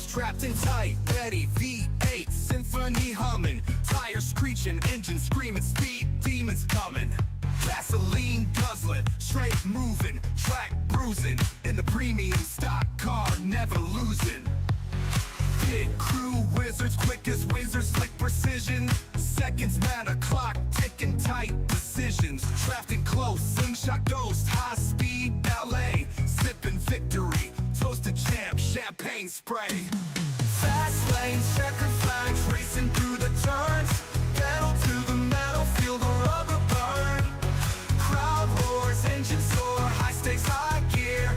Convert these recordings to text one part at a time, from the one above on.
strapped in tight, ready, V8 symphony humming, tires screeching, engine screaming, speed demons coming. Gasoline guzzling, straight moving, track bruising, in the premium stock car, never losing. Pit crew wizards, quick as wizards, slick precision. Seconds matter, clock ticking, tight decisions. Drafting close, slingshot ghost, high speed ballet. Sipping victory, toasted champ, champagne spray. Fast lanes, checkered flags, racing through the turns. Pedal to the metal, feel the rubber burn. Crowd roars, engine soar, high stakes, high gear.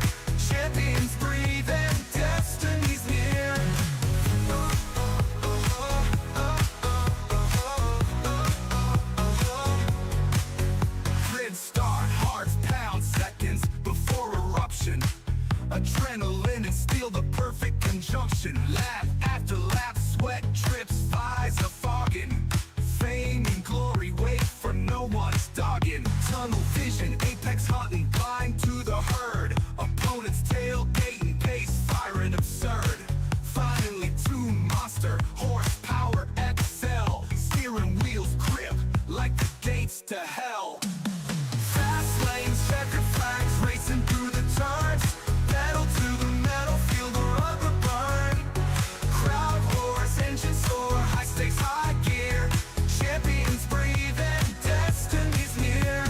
Champions breathe and destiny's near. Grid start, hearts pound seconds before eruption. Adrenaline and steel, the perfect conjunction. Lap after lap, sweat drips, eyes are fogging. Fame and glory wait for no one's dogging. Tunnel vision, apex hunting, blind to the herd. Opponents tailgating, pace firing absurd. Finally tuned monster, horsepower excel. Steering wheels grip like the gates to hell. Fast lanes, checkered flags, racing through the turns. Pedal to the metal, feel the rubber burn. Crowd roars, engine soar, high stakes, high gear. Champions breathe and destiny's near.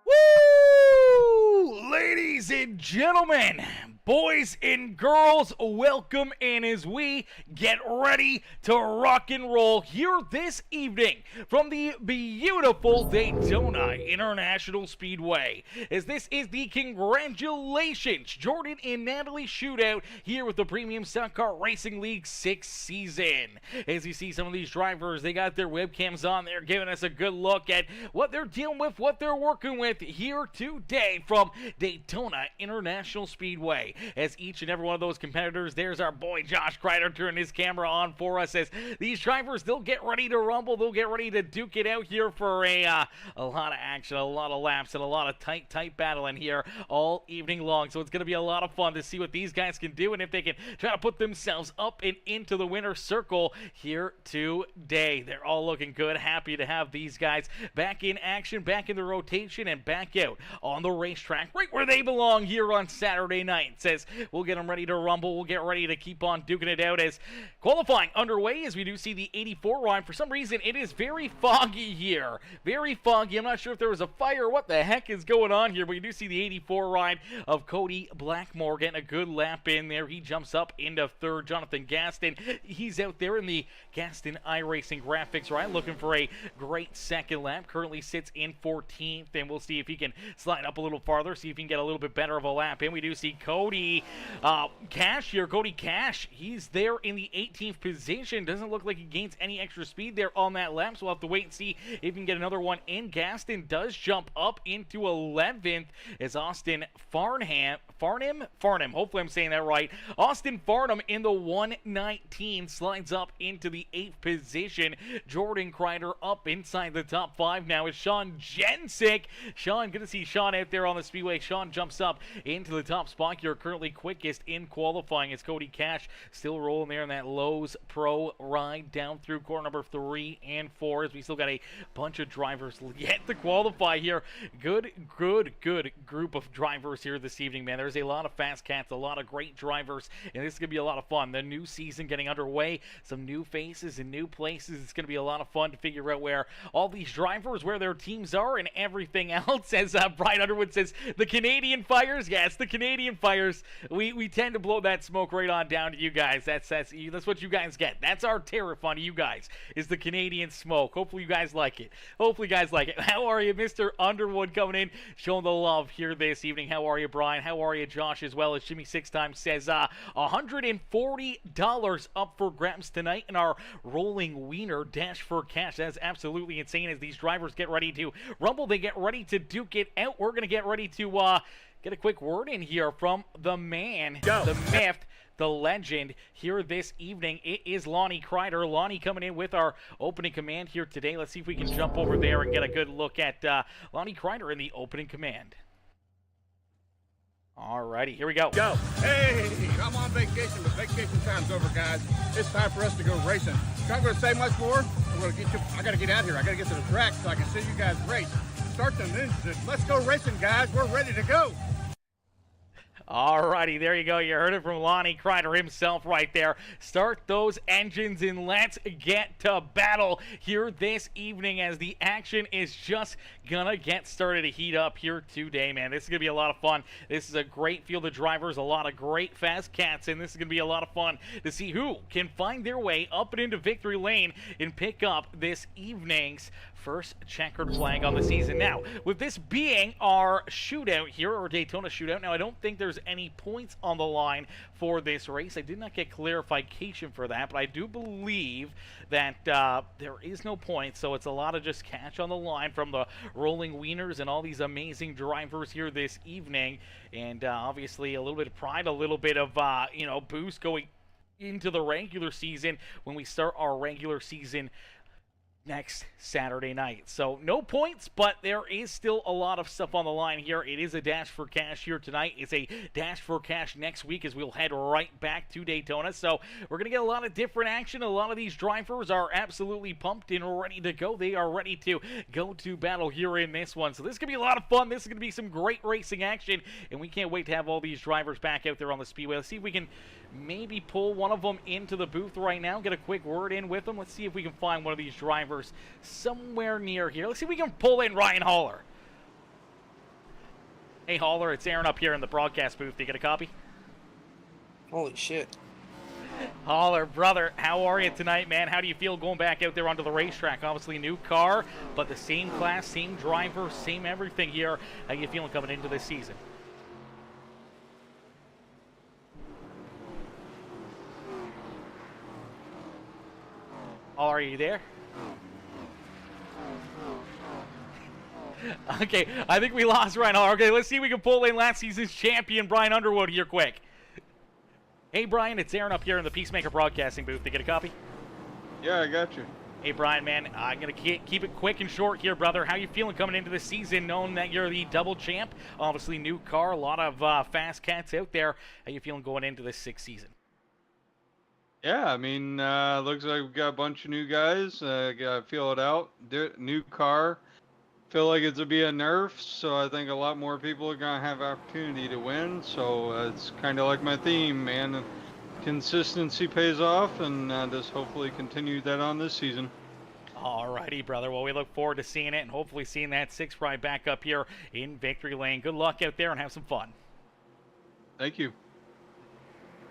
Woo! Ladies and gentlemen, boys and girls, welcome in as we get ready to rock and roll here this evening from the beautiful Daytona International Speedway. As this is the Congratulations Jordan and Natalie shootout here with the Premium Stock Car Racing League 6th season. As you see some of these drivers, they got their webcams on. They're giving us a good look at what they're dealing with, what they're working with here today from Daytona International Speedway. As each and every one of those competitors, there's our boy Josh Crider turning his camera on for us. As these drivers, they'll get ready to rumble, they'll get ready to duke it out here for a lot of action, a lot of laps, and a lot of tight battling here all evening long. So it's going to be a lot of fun to see what these guys can do and if they can try to put themselves up and into the winner's circle here today. They're all looking good, happy to have these guys back in action, back in the rotation, and back out on the racetrack, right where they belong here on Saturday night. Says we'll get them ready to rumble. We'll get ready to keep on duking it out as qualifying underway, as we do see the 84 ride. For some reason, it is very foggy here. Very foggy. I'm not sure if there was a fire or what the heck is going on here, but you do see the 84 ride of Cody Blackmore getting a good lap in there. He jumps up into third. Jonathan Gaston, he's out there in the Gaston iRacing graphics ride looking for a great second lap. Currently sits in 14th, and we'll see if he can slide up a little farther, see if he can get a little bit better of a lap in. We do see Cody Cash here. Cody Cash, he's there in the 18th position. Doesn't look like he gains any extra speed there on that lap, so we'll have to wait and see if he can get another one in. Gaston does jump up into 11th as Austin Farnham, hopefully I'm saying that right. Austin Farnham in the 119 slides up into the 8th position. Jordan Crider up inside the top 5 now is Sean Jensick. Sean, good to see Sean out there on the speedway. Sean jumps up into the top spot here, currently quickest in qualifying. As Cody Cash still rolling there in that Lowe's Pro ride down through corner number 3 and 4, as we still got a bunch of drivers yet to qualify here. Good group of drivers here this evening, man. There's a lot of fast cats, a lot of great drivers, and this is going to be a lot of fun. The new season getting underway, some new faces and new places. It's going to be a lot of fun to figure out where all these drivers, where their teams are and everything else. As Brian Underwood says, the Canadian Fires. Yes, the Canadian Fires. Wieners. We tend to blow that smoke right on down to you guys. That's what you guys get. That's our tariff on you guys, is the Canadian smoke. Hopefully you guys like it. How are you, Mr. Underwood, coming in, showing the love here this evening? How are you, Brian? How are you, Josh, as well? As Jimmy 6x says, $140 up for grabs tonight in our Rolling Wiener Dash for Cash. That's absolutely insane as these drivers get ready to rumble. They get ready to duke it out. We're going to get ready to get a quick word in here from the man, the myth, the legend here this evening. It is Lonnie Crider. Lonnie coming in with our opening command here today. Let's see if we can jump over there and get a good look at Lonnie Crider in the opening command. Alrighty, here we go. Go. Hey, I'm on vacation, but vacation time's over, guys. It's time for us to go racing. Not going to say much more. I got to get out here. I got to get to the track so I can see you guys race. Start them engines. Let's go racing, guys. We're ready to go. Alrighty, there you go. You heard it from Lonnie Crider himself right there. Start those engines and let's get to battle here this evening as the action is just gonna get started to heat up here today, man. This is gonna be a lot of fun. This is a great field of drivers, a lot of great fast cats, and this is gonna be a lot of fun to see who can find their way up and into victory lane and pick up this evening's first checkered flag on the season. Now, with this being our shootout here, or Daytona shootout, now I don't think there's any points on the line for this race. I did not get clarification for that, but I do believe that there is no point, so it's a lot of just cash on the line from the Rolling Wieners and all these amazing drivers here this evening, and obviously a little bit of pride, a little bit of boost going into the regular season when we start our regular season next Saturday night. So no points, but there is still a lot of stuff on the line here. It is a dash for cash here tonight. It's a dash for cash next week as we'll head right back to Daytona. So we're going to get a lot of different action. A lot of these drivers are absolutely pumped and ready to go. They are ready to go to battle here in this one. So this is going to be a lot of fun. This is going to be some great racing action, and we can't wait to have all these drivers back out there on the Speedway. Let's see if we can maybe pull one of them into the booth right now, get a quick word in with them. Let's see if we can find one of these drivers somewhere near here. Let's see if we can pull in Ryan Haller. Hey Haller, it's Aaron up here in the broadcast booth. Do you get a copy? Holy shit. Haller, brother, how are you tonight, man? How do you feel going back out there onto the racetrack? Obviously new car, but the same class, same driver, same everything here. How you feeling coming into this season? Are you there? Okay, I think we lost Ryan Haller. Okay, let's see if we can pull in last season's champion, Brian Underwood, here quick. Hey, Brian, it's Aaron up here in the Peacemaker broadcasting booth. Did you get a copy? Yeah, I got you. Hey, Brian, man, I'm going to keep it quick and short here, brother. How you feeling coming into the season, knowing that you're the double champ? Obviously, new car, a lot of fast cats out there. How you feeling going into this sixth season? Yeah, I mean, looks like we've got a bunch of new guys. Got to feel it out. New car. Feel like it's going to be a nerf, so I think a lot more people are going to have opportunity to win. So it's kind of like my theme, man. Consistency pays off, and just hopefully continue that on this season. Alrighty, brother. Well, we look forward to seeing it and hopefully seeing that sixth ride back up here in Victory Lane. Good luck out there and have some fun. Thank you.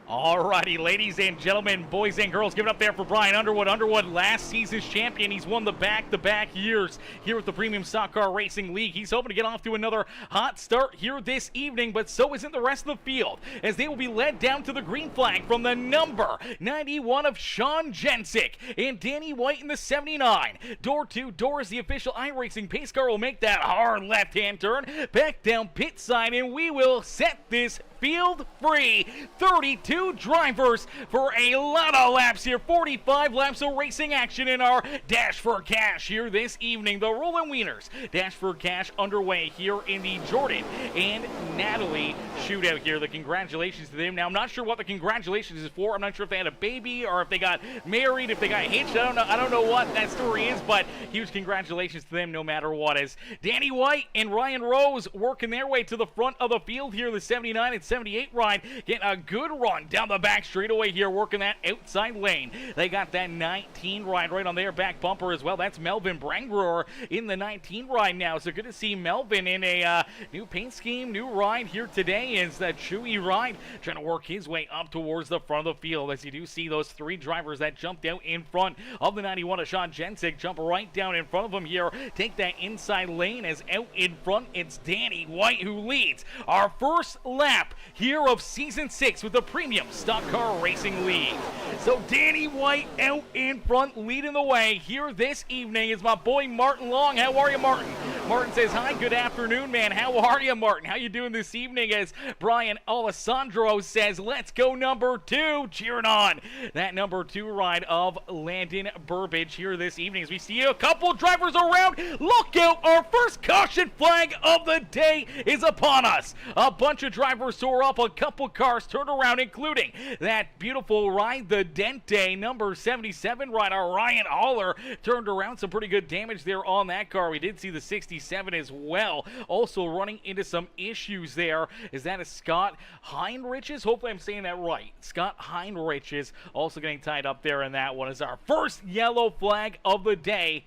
Alrighty, ladies and gentlemen, boys and girls, give it up there for Brian Underwood. Underwood, last season's champion. He's won the back-to-back years here with the Premium Stock Car Racing League. He's hoping to get off to another hot start here this evening, but so isn't the rest of the field, as they will be led down to the green flag from the number 91 of Sean Jensick and Danny White in the 79. Door to door as the official iRacing pace car will make that hard left-hand turn back down pit side, and we will set this field free. 32 drivers for a lot of laps here. 45 laps of racing action in our Dash for Cash here this evening. The Rollin Wieners Dash for Cash underway here in the Jordan and Natalie shootout here. The congratulations to them. Now, I'm not sure what the congratulations is for. I'm not sure if they had a baby or if they got married, if they got hitched. I don't know what that story is, but huge congratulations to them no matter what. As Danny White and Ryan Rose working their way to the front of the field here, the 79 and 78 ride getting a good run down the back straightaway here, working that outside lane. They got that 19 ride right on their back bumper as well. That's Melvin Brangruer in the 19 ride now. So good to see Melvin in a new paint scheme, new ride here today. Is that Chewy ride trying to work his way up towards the front of the field, as you do see those three drivers that jumped out in front of the 91 of Sean Jensick jump right down in front of him here. Take that inside lane, as out in front it's Danny White who leads our first lap here of Season 6 with the Premium Stock Car Racing League. So Danny White out in front leading the way here this evening is my boy Martin Long. How are you, Martin? Martin says, hi, good afternoon, man. How are you, Martin? How you doing this evening? As Brian Alessandro says, let's go number 2. Cheering on that number 2 ride of Landon Burbage here this evening as we see a couple drivers around. Look out, our first caution flag of the day is upon us. A bunch of drivers tore up, a couple cars turned around, including that beautiful ride, the Dente number 77 ride. Our Ryan Haller turned around, some pretty good damage there on that car. We did see the 67 as well, also running into some issues there. Is that a Scott Heinrichs? Hopefully I'm saying that right. Scott Heinrichs also getting tied up there in that one as our first yellow flag of the day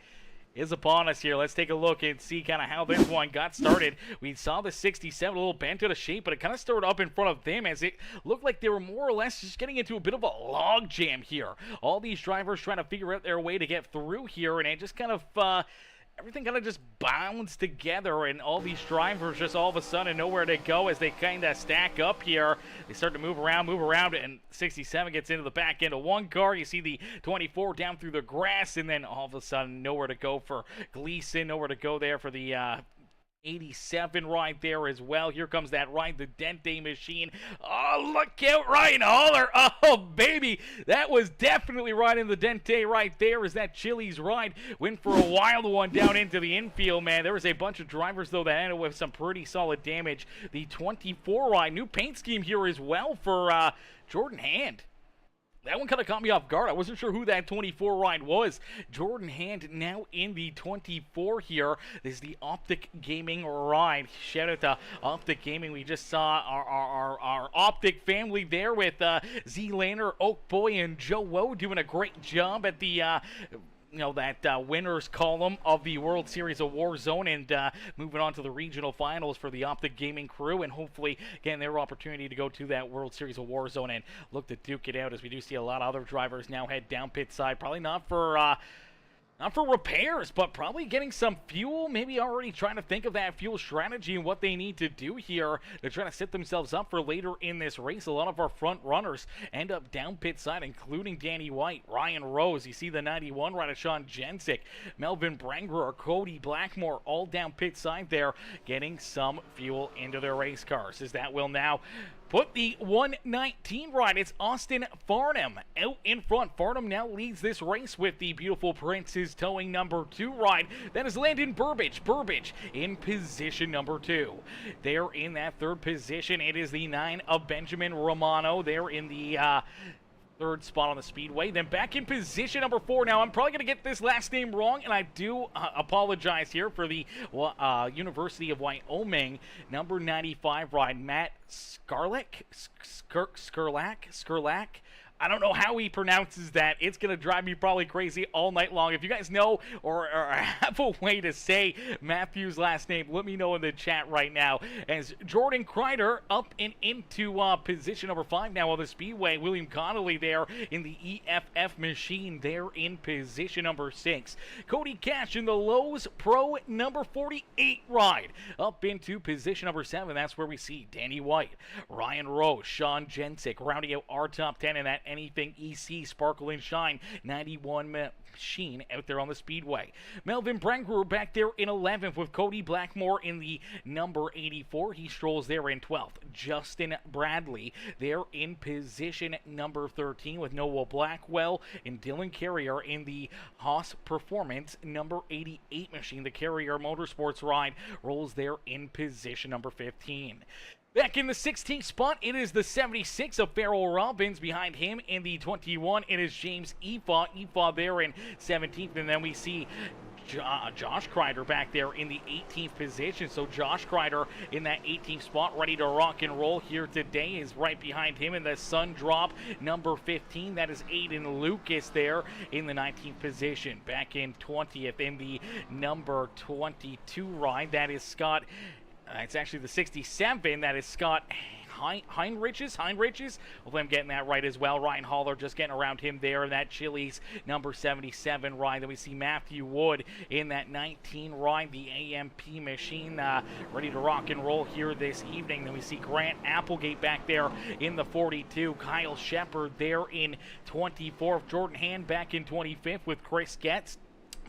is upon us here. Let's take a look and see kind of how this one got started. We saw the 67 a little bent out of shape, but it kind of started up in front of them as it looked like they were more or less just getting into a bit of a log jam here. All these drivers trying to figure out their way to get through here, and it just kind of everything kind of just bounced together, and all these drivers just all of a sudden nowhere to go as they kind of stack up here. They start to move around, and 67 gets into the back end of one car. You see the 24 down through the grass, and then all of a sudden nowhere to go for Gleason, nowhere to go there for the 87 right there as well. Here comes that ride, the Dente machine. Oh, look out, Ryan Haller. Oh, baby. That was definitely right in the Dente right there as that Chili's ride went for a wild one down into the infield, man. There was a bunch of drivers, though, that ended with some pretty solid damage. The 24 ride, new paint scheme here as well for Jordan Hand. That one kind of caught me off guard. I wasn't sure who that 24 ride was. Jordan Hand now in the 24 here. This is the Optic Gaming ride. Shout out to Optic Gaming. We just saw our Optic family there with Z Laner, Oak Boy, and Joe Woe doing a great job at the that winners column of the World Series of Warzone, and moving on to the regional finals for the Optic Gaming crew, and hopefully getting their opportunity to go to that World Series of Warzone and look to duke it out, as we do see a lot of other drivers now head down pit side. Probably not for repairs, but probably getting some fuel, maybe already trying to think of that fuel strategy and what they need to do here to try to set themselves up for later in this race. A lot of our front runners end up down pit side, including Danny White, Ryan Rose. You see the 91 rider, Sean Jensick, Melvin Brangruer, Cody Blackmore, all down pit side there, getting some fuel into their race cars, as that will now put the 119 ride. It's Austin Farnham out in front. Farnham now leads this race with the beautiful Prince's towing number 2 ride. That is Landon Burbage. Burbage in position number 2. There in that third position, it is the 9 of Benjamin Romano. They're in the third spot on the Speedway. Then back in position number 4. Now, I'm probably going to get this last name wrong, and I do apologize here for the University of Wyoming number 95 ride, Matt Skarlak. I don't know how he pronounces that. It's going to drive me probably crazy all night long. If you guys know or have a way to say Matthew's last name, let me know in the chat right now. As Jordan Crider up and into position number 5 now on the Speedway. William Connolly there in the EFF machine there in position number 6. Cody Cash in the Lowe's Pro number 48 ride up into position number 7. That's where we see Danny White, Ryan Rose, Sean Jensick rounding out our top 10 in that Anything EC Sparkle and Shine 91 machine out there on the Speedway. Melvin Brangruer back there in 11th with Cody Blackmore in the number 84. He strolls there in 12th. Justin Bradley there in position number 13 with Noah Blackwell and Dylan Carrier in the Haas Performance number 88 machine. The Carrier Motorsports ride rolls there in position number 15. Back in the 16th spot, it is the 76 of Farrell Robbins. Behind him in the 21, it is James Efa there in 17th. And then we see Josh Crider back there in the 18th position. So Josh Crider in that 18th spot, ready to rock and roll here today, is right behind him in the Sun Drop number 15. That is Aiden Lucas there in the 19th position. Back in 20th in the number 22 ride, that is Scott. It's actually the 67. That is Scott Heinrichs. Hopefully I'm getting that right as well. Ryan Haller just getting around him there in that Chili's number 77 ride. Then we see Matthew Wood in that 19 ride, the AMP machine, ready to rock and roll here this evening. Then we see Grant Applegate back there in the 42. Kyle Shepard there in 24th. Jordan Hand back in 25th with Chris Getz.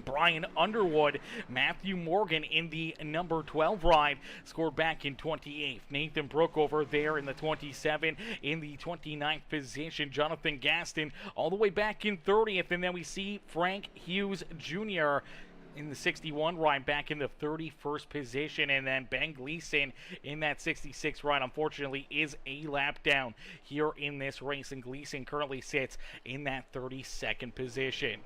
Brian Underwood, Matthew Morgan in the number 12 ride, scored back in 28th. Nathan Brookover there in the 27, in the 29th position. Jonathan Gaston all the way back in 30th, and then we see Frank Hughes Jr. in the 61 ride back in the 31st position, and then Ben Gleason in that 66 ride unfortunately is a lap down here in this race, and Gleason currently sits in that 32nd position.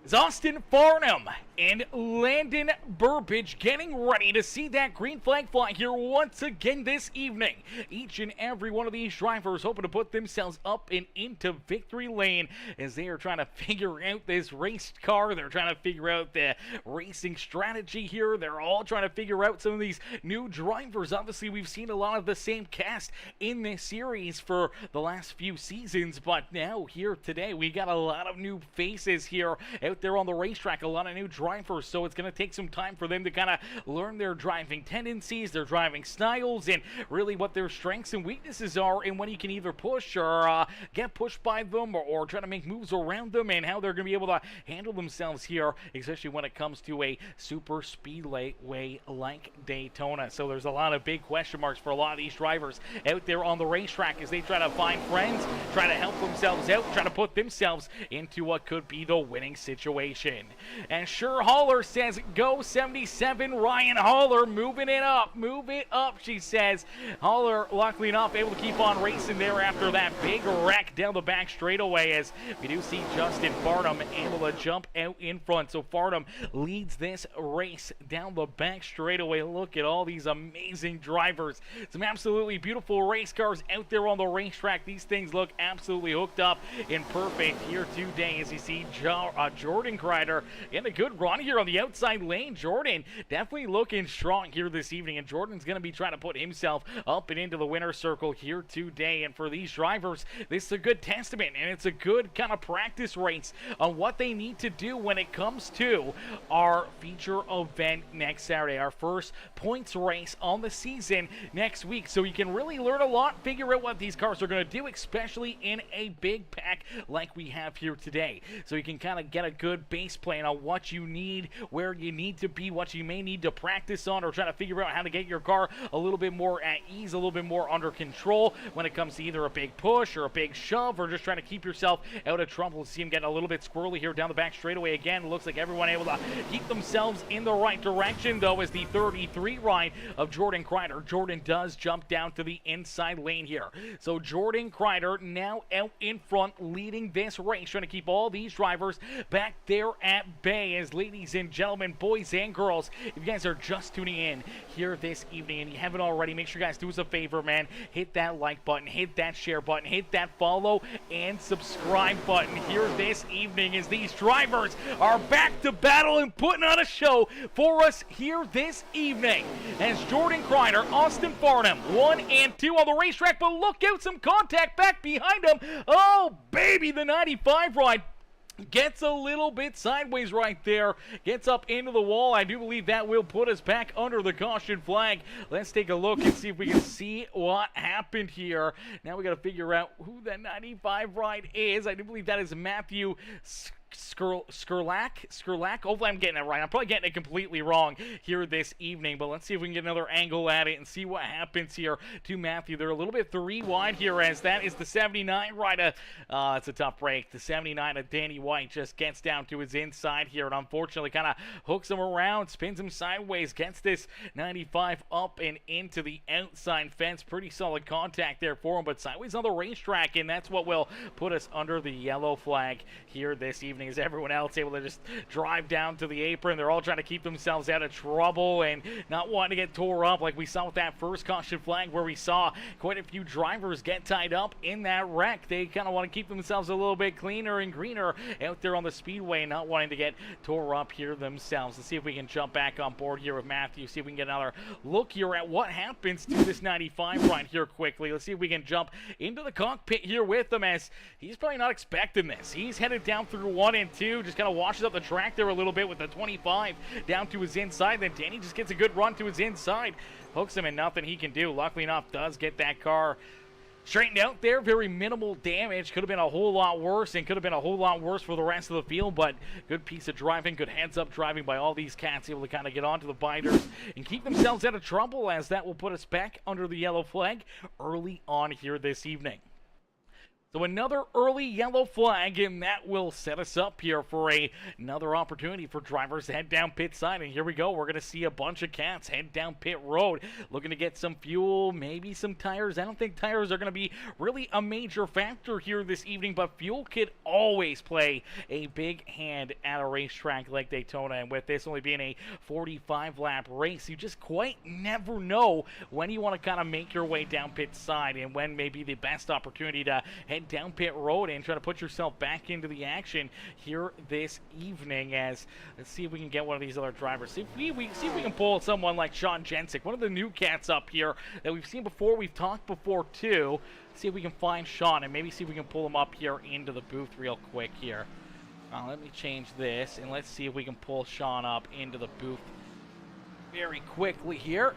It's Austin Farnham and Landon Burbage getting ready to see that green flag fly here once again this evening. Each and every one of these drivers hoping to put themselves up and into victory lane as they are trying to figure out this race car. They're trying to figure out the racing strategy here. They're all trying to figure out some of these new drivers. Obviously, we've seen a lot of the same cast in this series for the last few seasons, but now here today we got a lot of new faces here out there on the racetrack, a lot of new drivers, so it's going to take some time for them to kind of learn their driving tendencies, their driving styles, and really what their strengths and weaknesses are, and when you can either push or get pushed by them, or try to make moves around them, and how they're going to be able to handle themselves here, especially when it comes to a super speedway like Daytona. So there's a lot of big question marks for a lot of these drivers out there on the racetrack as they try to find friends, try to help themselves out, try to put themselves into what could be the winning situation. And sure, Haller says go 77. Ryan Haller moving it up, she says. Haller luckily enough able to keep on racing there after that big wreck down the back straightaway, as we do see Justin Farnham able to jump out in front. So Farnham leads this race down the back straightaway. Look at all these amazing drivers, some absolutely beautiful race cars out there on the racetrack. These things look absolutely hooked up and perfect here today, as you see Jordan Crider in a good run here on the outside lane. Jordan definitely looking strong here this evening, and Jordan's going to be trying to put himself up and into the winner's circle here today. And for these drivers, this is a good testament, and it's a good kind of practice race on what they need to do when it comes to our feature event next Saturday, our first points race on the season next week. So you can really learn a lot, figure out what these cars are going to do, especially in a big pack like we have here today. So you can kind of get a good base plan on what you need, where you need to be, what you may need to practice on, or try to figure out how to get your car a little bit more at ease, a little bit more under control when it comes to either a big push or a big shove, or just trying to keep yourself out of trouble. We'll see him getting a little bit squirrely here down the back straightaway again. Looks like everyone able to keep themselves in the right direction, though, as the 33 ride of Jordan Crider. Jordan does jump down to the inside lane here. So Jordan Crider now out in front, leading this race, trying to keep all these drivers back there at bay. As ladies and gentlemen, boys and girls, if you guys are just tuning in here this evening and you haven't already, make sure you guys do us a favor, man. Hit that like button, hit that share button, hit that follow and subscribe button here this evening, as these drivers are back to battle and putting on a show for us here this evening. As Jordan Crider, Austin Farnham, 1 and 2 on the racetrack, but look out, some contact back behind him. Oh, baby, the 95 ride gets a little bit sideways right there, gets up into the wall. I do believe that will put us back under the caution flag. Let's take a look and see if we can see what happened here. Now we got to figure out who that 95 ride is. I do believe that is Matthew Skrlak. Hopefully I'm getting it right. I'm probably getting it completely wrong here this evening, but let's see if we can get another angle at it and see what happens here to Matthew. They're a little bit 3 wide here, as that is the 79 right. It's a tough break. The 79 of Danny White just gets down to his inside here, and unfortunately kind of hooks him around, spins him sideways, gets this 95 up and into the outside fence. Pretty solid contact there for him, but sideways on the racetrack, and that's what will put us under the yellow flag here this evening. happening is everyone else able to just drive down to the apron. They're all trying to keep themselves out of trouble and not wanting to get tore up like we saw with that first caution flag where we saw quite a few drivers get tied up in that wreck. They kind of want to keep themselves a little bit cleaner and greener out there on the speedway, not wanting to get tore up here themselves. Let's see if we can jump back on board here with Matthew, see if we can get another look here at what happens to this 95 ride here quickly. Let's see if we can jump into the cockpit here with him, as he's probably not expecting this. He's headed down through 1 and 2, just kind of washes up the track there a little bit with the 25 down to his inside. Then Danny just gets a good run to his inside, hooks him, and nothing he can do. Luckily enough, does get that car straightened out there. Very minimal damage. Could have been a whole lot worse, and could have been a whole lot worse for the rest of the field, but good piece of driving, good heads-up driving by all these cats, able to kind of get onto the binders and keep themselves out of trouble, as that will put us back under the yellow flag early on here this evening. So another early yellow flag, and that will set us up here for another opportunity for drivers to head down pit side. And here we go. We're going to see a bunch of cats head down pit road, looking to get some fuel, maybe some tires. I don't think tires are going to be really a major factor here this evening, but fuel could always play a big hand at a racetrack like Daytona. And with this only being a 45-lap race, you just quite never know when you want to kind of make your way down pit side and when may be the best opportunity to head down pit road and try to put yourself back into the action here this evening. As let's see if we can get one of these other drivers. See if we can pull someone like Sean Jensick, one of the new cats up here that we've seen before. We've talked before too. See if we can find Sean and maybe see if we can pull him up here into the booth real quick here. Let me change this and let's see if we can pull Sean up into the booth very quickly here.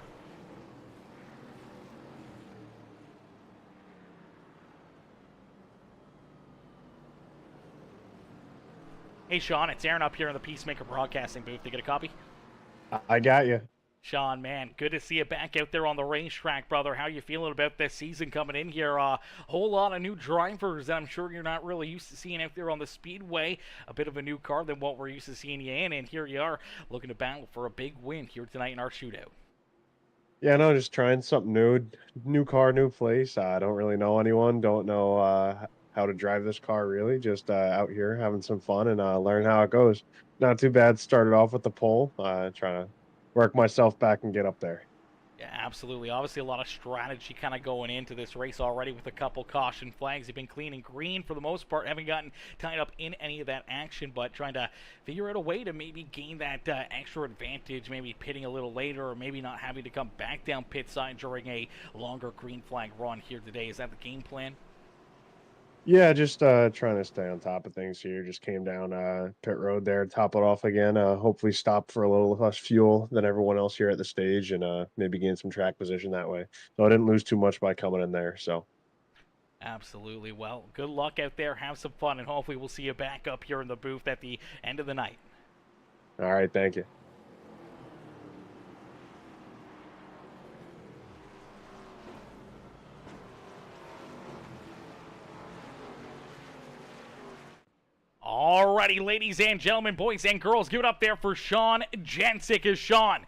Hey, Sean, it's Aaron up here in the Peacemaker broadcasting booth. You get a copy? I got you. Sean, man, good to see you back out there on the racetrack, brother. How you feeling about this season coming in here? A whole lot of new drivers that I'm sure you're not really used to seeing out there on the Speedway. A bit of a new car than what we're used to seeing you in, and here you are looking to battle for a big win here tonight in our shootout. Yeah, no, just trying something new. New car, new place. I don't really know anyone. Don't know how to drive this car, really. Just out here having some fun and learn how it goes. Not too bad. Started off with the pole. Trying to work myself back and get up there. Yeah, absolutely. Obviously, a lot of strategy kind of going into this race already with a couple caution flags. You've been clean and green for the most part. Haven't gotten tied up in any of that action, but trying to figure out a way to maybe gain that extra advantage, maybe pitting a little later or maybe not having to come back down pit side during a longer green flag run here today. Is that the game plan? Yeah, just trying to stay on top of things here. Just came down pit road there, top it off again. Hopefully stop for a little less fuel than everyone else here at the stage and maybe gain some track position that way. So I didn't lose too much by coming in there. So absolutely. Well, good luck out there. Have some fun, and hopefully we'll see you back up here in the booth at the end of the night. all right, thank you. Alrighty, ladies and gentlemen, boys and girls, give it up there for Sean Jensick. Is Sean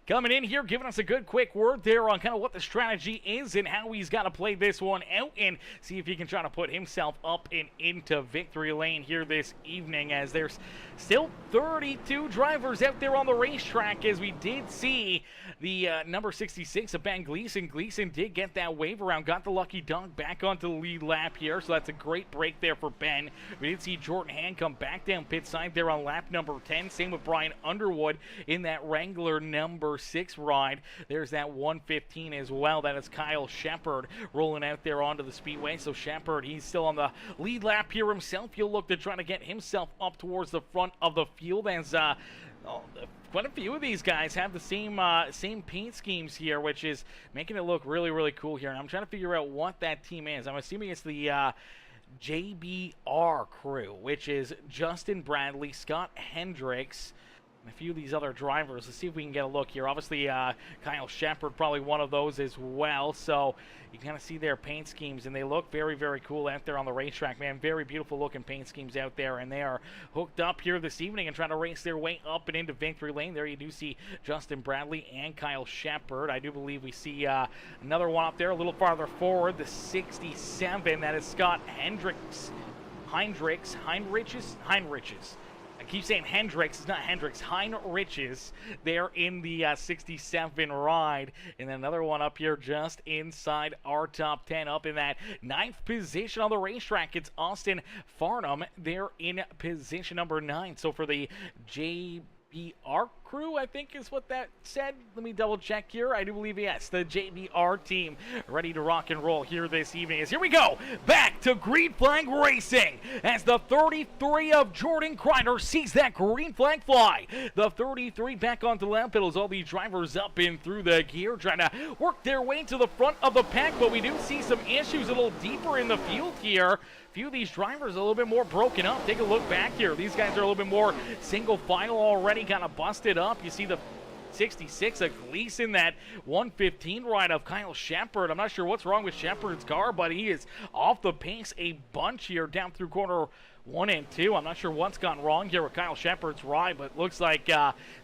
coming in here, giving us a good quick word there on kind of what the strategy is and how he's got to play this one out and see if he can try to put himself up and into victory lane here this evening, as there's still 32 drivers out there on the racetrack, as we did see the number 66 of Ben Gleason. Gleason did get that wave around, got the lucky dunk back onto the lead lap here, so that's a great break there for Ben. We did see Jordan Hand come back down pit side there on lap number 10. Same with Brian Underwood in that Wrangler number 6 ride. There's that 115 as well. That is Kyle Shepard rolling out there onto the speedway. So Shepard, he's still on the lead lap here himself. He'll look to try to get himself up towards the front of the field, as quite a few of these guys have the same paint schemes here, which is making it look really, really cool here. And I'm trying to figure out what that team is. I'm assuming it's the JBR crew, which is Justin Bradley, Scott Hendricks, and a few of these other drivers. Let's see if we can get a look here. Obviously, Kyle Shepard, probably one of those as well. So you kind of see their paint schemes, and they look very, very cool out there on the racetrack, man. Very beautiful looking paint schemes out there, and they are hooked up here this evening and trying to race their way up and into victory lane. There you do see Justin Bradley and Kyle Shepard. I do believe we see another one up there a little farther forward, the 67. That is Scott Hendricks. Heinrichs. I keep saying Hendricks. It's not Hendricks. Heinrichs there in the 67 ride. And then another one up here just inside our top 10. Up in that 9th position on the racetrack, it's Austin Farnham there in position number 9. So for the JBR crew, I think is what that said. Let me double check here. I do believe, yes, the JBR team ready to rock and roll here this evening. As here we go, back to green flag racing as the 33 of Jordan Crider sees that green flag fly. The 33 back onto lap pedals, all these drivers up and through the gear trying to work their way to the front of the pack, but we do see some issues a little deeper in the field here. Few of these drivers a little bit more broken up. Take a look back here. These guys are a little bit more single file already, kind of busted up. You see the 66 of Gleason, that 115 ride of Kyle Shepard. I'm not sure what's wrong with Shepard's car, but he is off the pace a bunch here down through corner 1 and 2. I'm not sure what's gone wrong here with Kyle Shepard's ride, but looks like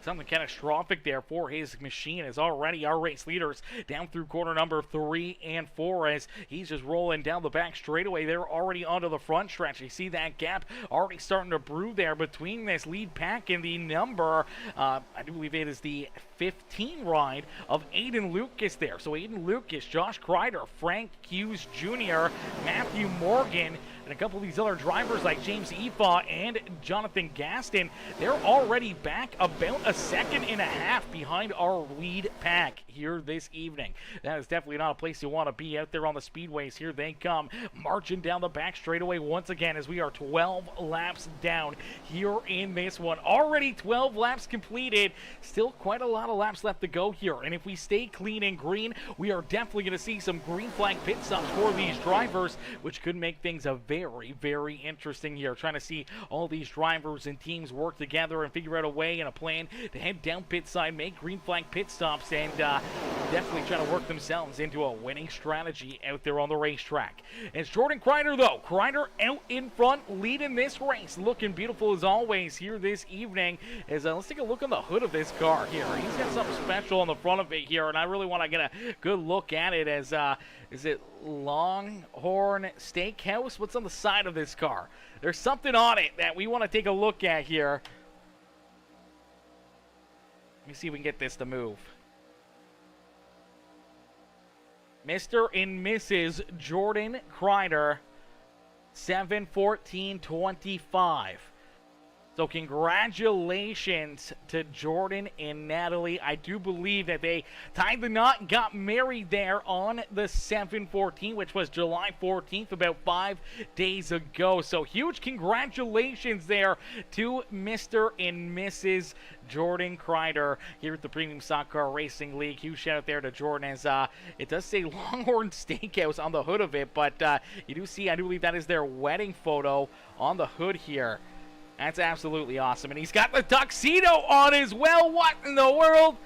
something catastrophic there for his machine, as already our race leaders down through corner number 3 and 4 as he's just rolling down the back straightaway. They're already onto the front stretch. You see that gap already starting to brew there between this lead pack and the number, I do believe it is the 15 ride of Aiden Lucas there. So Aiden Lucas, Josh Crider, Frank Hughes Jr., Matthew Morgan, and a couple of these other drivers like James Efa and Jonathan Gaston, they're already back about a second and a half behind our lead pack here this evening. That is definitely not a place you want to be out there on the speedways. Here they come, marching down the back straightaway once again as we are 12 laps down here in this one. Already 12 laps completed, still quite a lot of laps left to go here. And if we stay clean and green, we are definitely going to see some green flag pit stops for these drivers, which could make things a very, very interesting here. Trying to see all these drivers and teams work together and figure out a way and a plan to head down pit side, make green flag pit stops, and definitely trying to work themselves into a winning strategy out there on the racetrack. It's Jordan Crider, though. Crider out in front, leading this race, looking beautiful as always here this evening. As let's take a look on the hood of this car here. He's got something special on the front of it here, and I really want to get a good look at it. As is it Longhorn Steakhouse? What's on the side of this car? There's something on it that we want to take a look at here. Let me see if we can get this to move. Mr. and Mrs. Jordan Crider, 7/14/25. So congratulations to Jordan and Natalie. I do believe that they tied the knot and got married there on the 7/14, which was July 14th, about 5 days ago. So huge congratulations there to Mr. and Mrs. Jordan Crider here at the Premium Stock Car Racing League. Huge shout out there to Jordan, as it does say Longhorn Steakhouse on the hood of it, but you do see, I do believe that is their wedding photo on the hood here. That's absolutely awesome. And he's got the tuxedo on as well. What in the world?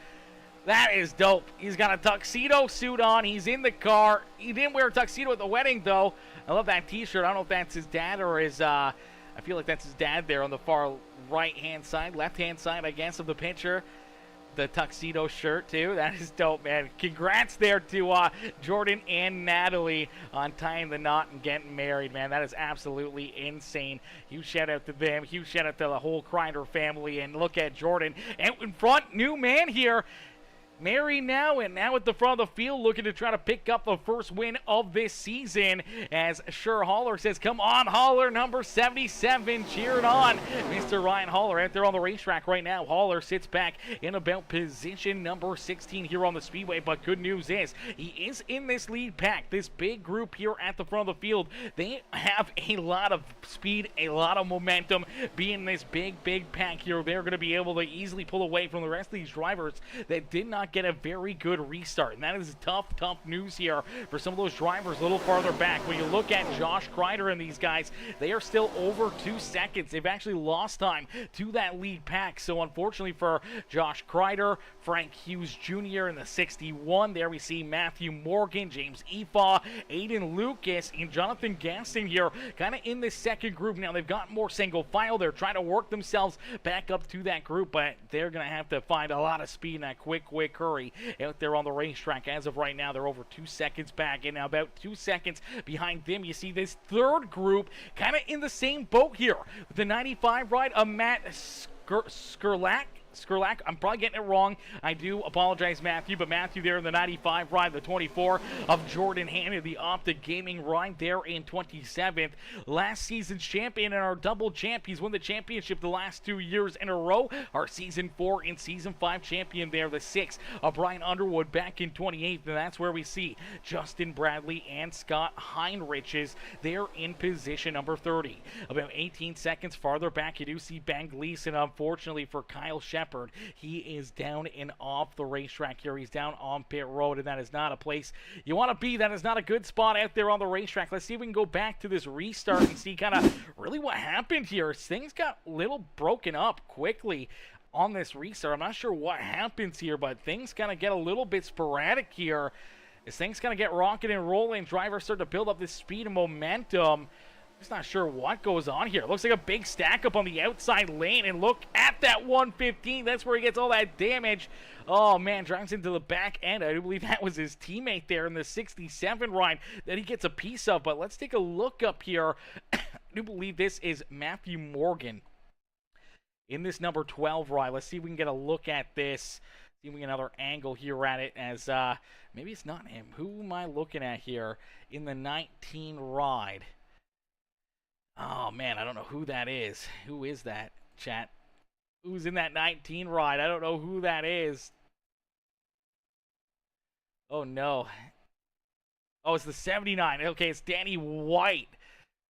That is dope. He's got a tuxedo suit on. He's in the car. He didn't wear a tuxedo at the wedding, though. I love that t-shirt. I don't know if that's his dad or his, I feel like that's his dad there on the far right-hand side, left-hand side, I guess, of the picture. The tuxedo shirt, too. That is dope, man. Congrats there to Jordan and Natalie on tying the knot and getting married, man. That is absolutely insane. Huge shout-out to them. Huge shout-out to the whole Crider family. And look at Jordan out in front. New man here. Married now, and now at the front of the field looking to try to pick up the first win of this season, as Sure Haller says, come on Haller, number 77, cheering on Mr. Ryan Haller out there on the racetrack right now. Haller sits back in about position number 16 here on the Speedway, but good news is he is in this lead pack, this big group here at the front of the field. They have a lot of speed, a lot of momentum, being this big pack here. They're going to be able to easily pull away from the rest of these drivers that did not get a very good restart, and that is tough news here for some of those drivers a little farther back. When you look at Josh Crider and these guys, they are still over 2 seconds. They've actually lost time to that lead pack. So unfortunately for Josh Crider, Frank Hughes Jr. in the 61, there we see Matthew Morgan, James Efa, Aiden Lucas, and Jonathan Gaston here kind of in this second group. Now they've got more single file. They're trying to work themselves back up to that group, but they're going to have to find a lot of speed in that quick Curry out there on the racetrack. As of right now, they're over 2 seconds back, and now about 2 seconds behind them, you see this third group kind of in the same boat here. With the 95 ride, a Matt Skurlak, I'm probably getting it wrong. I do apologize, Matthew, but Matthew there in the 95 ride, the 24 of Jordan Hanna, the Optic Gaming ride there in 27th. Last season's champion and our double champ. He's won the championship the last 2 years in a row. Our season 4 and season 5 champion there, the 6 of Brian Underwood back in 28th, and that's where we see Justin Bradley and Scott Heinrichs there in position number 30. About 18 seconds farther back, you do see Ben Gleason, unfortunately for Kyle Shepard. He is down and off the racetrack here. He's down on pit road, and that is not a place you want to be. That is not a good spot out there on the racetrack. Let's see if we can go back to this restart and see kind of really what happened here. Things got a little broken up quickly on this restart. I'm not sure what happens here, but things kind of get a little bit sporadic here as things kind of get rocking and rolling. Drivers start to build up this speed and momentum. Just not sure what goes on here. Looks like a big stack up on the outside lane, and look at that 115. That's where he gets all that damage. Oh man, drives into the back end. I do believe that was his teammate there in the 67 ride that he gets a piece of. But let's take a look up here. I do believe this is Matthew Morgan in this number 12 ride. Let's see if we can get a look at this. See if we get another angle here at it, as maybe it's not him. Who am I looking at here in the 19 ride? Oh, man, I don't know who that is. Who is that, chat? Who's in that 19 ride? I don't know who that is. Oh, no. Oh, it's the 79. Okay, it's Danny White.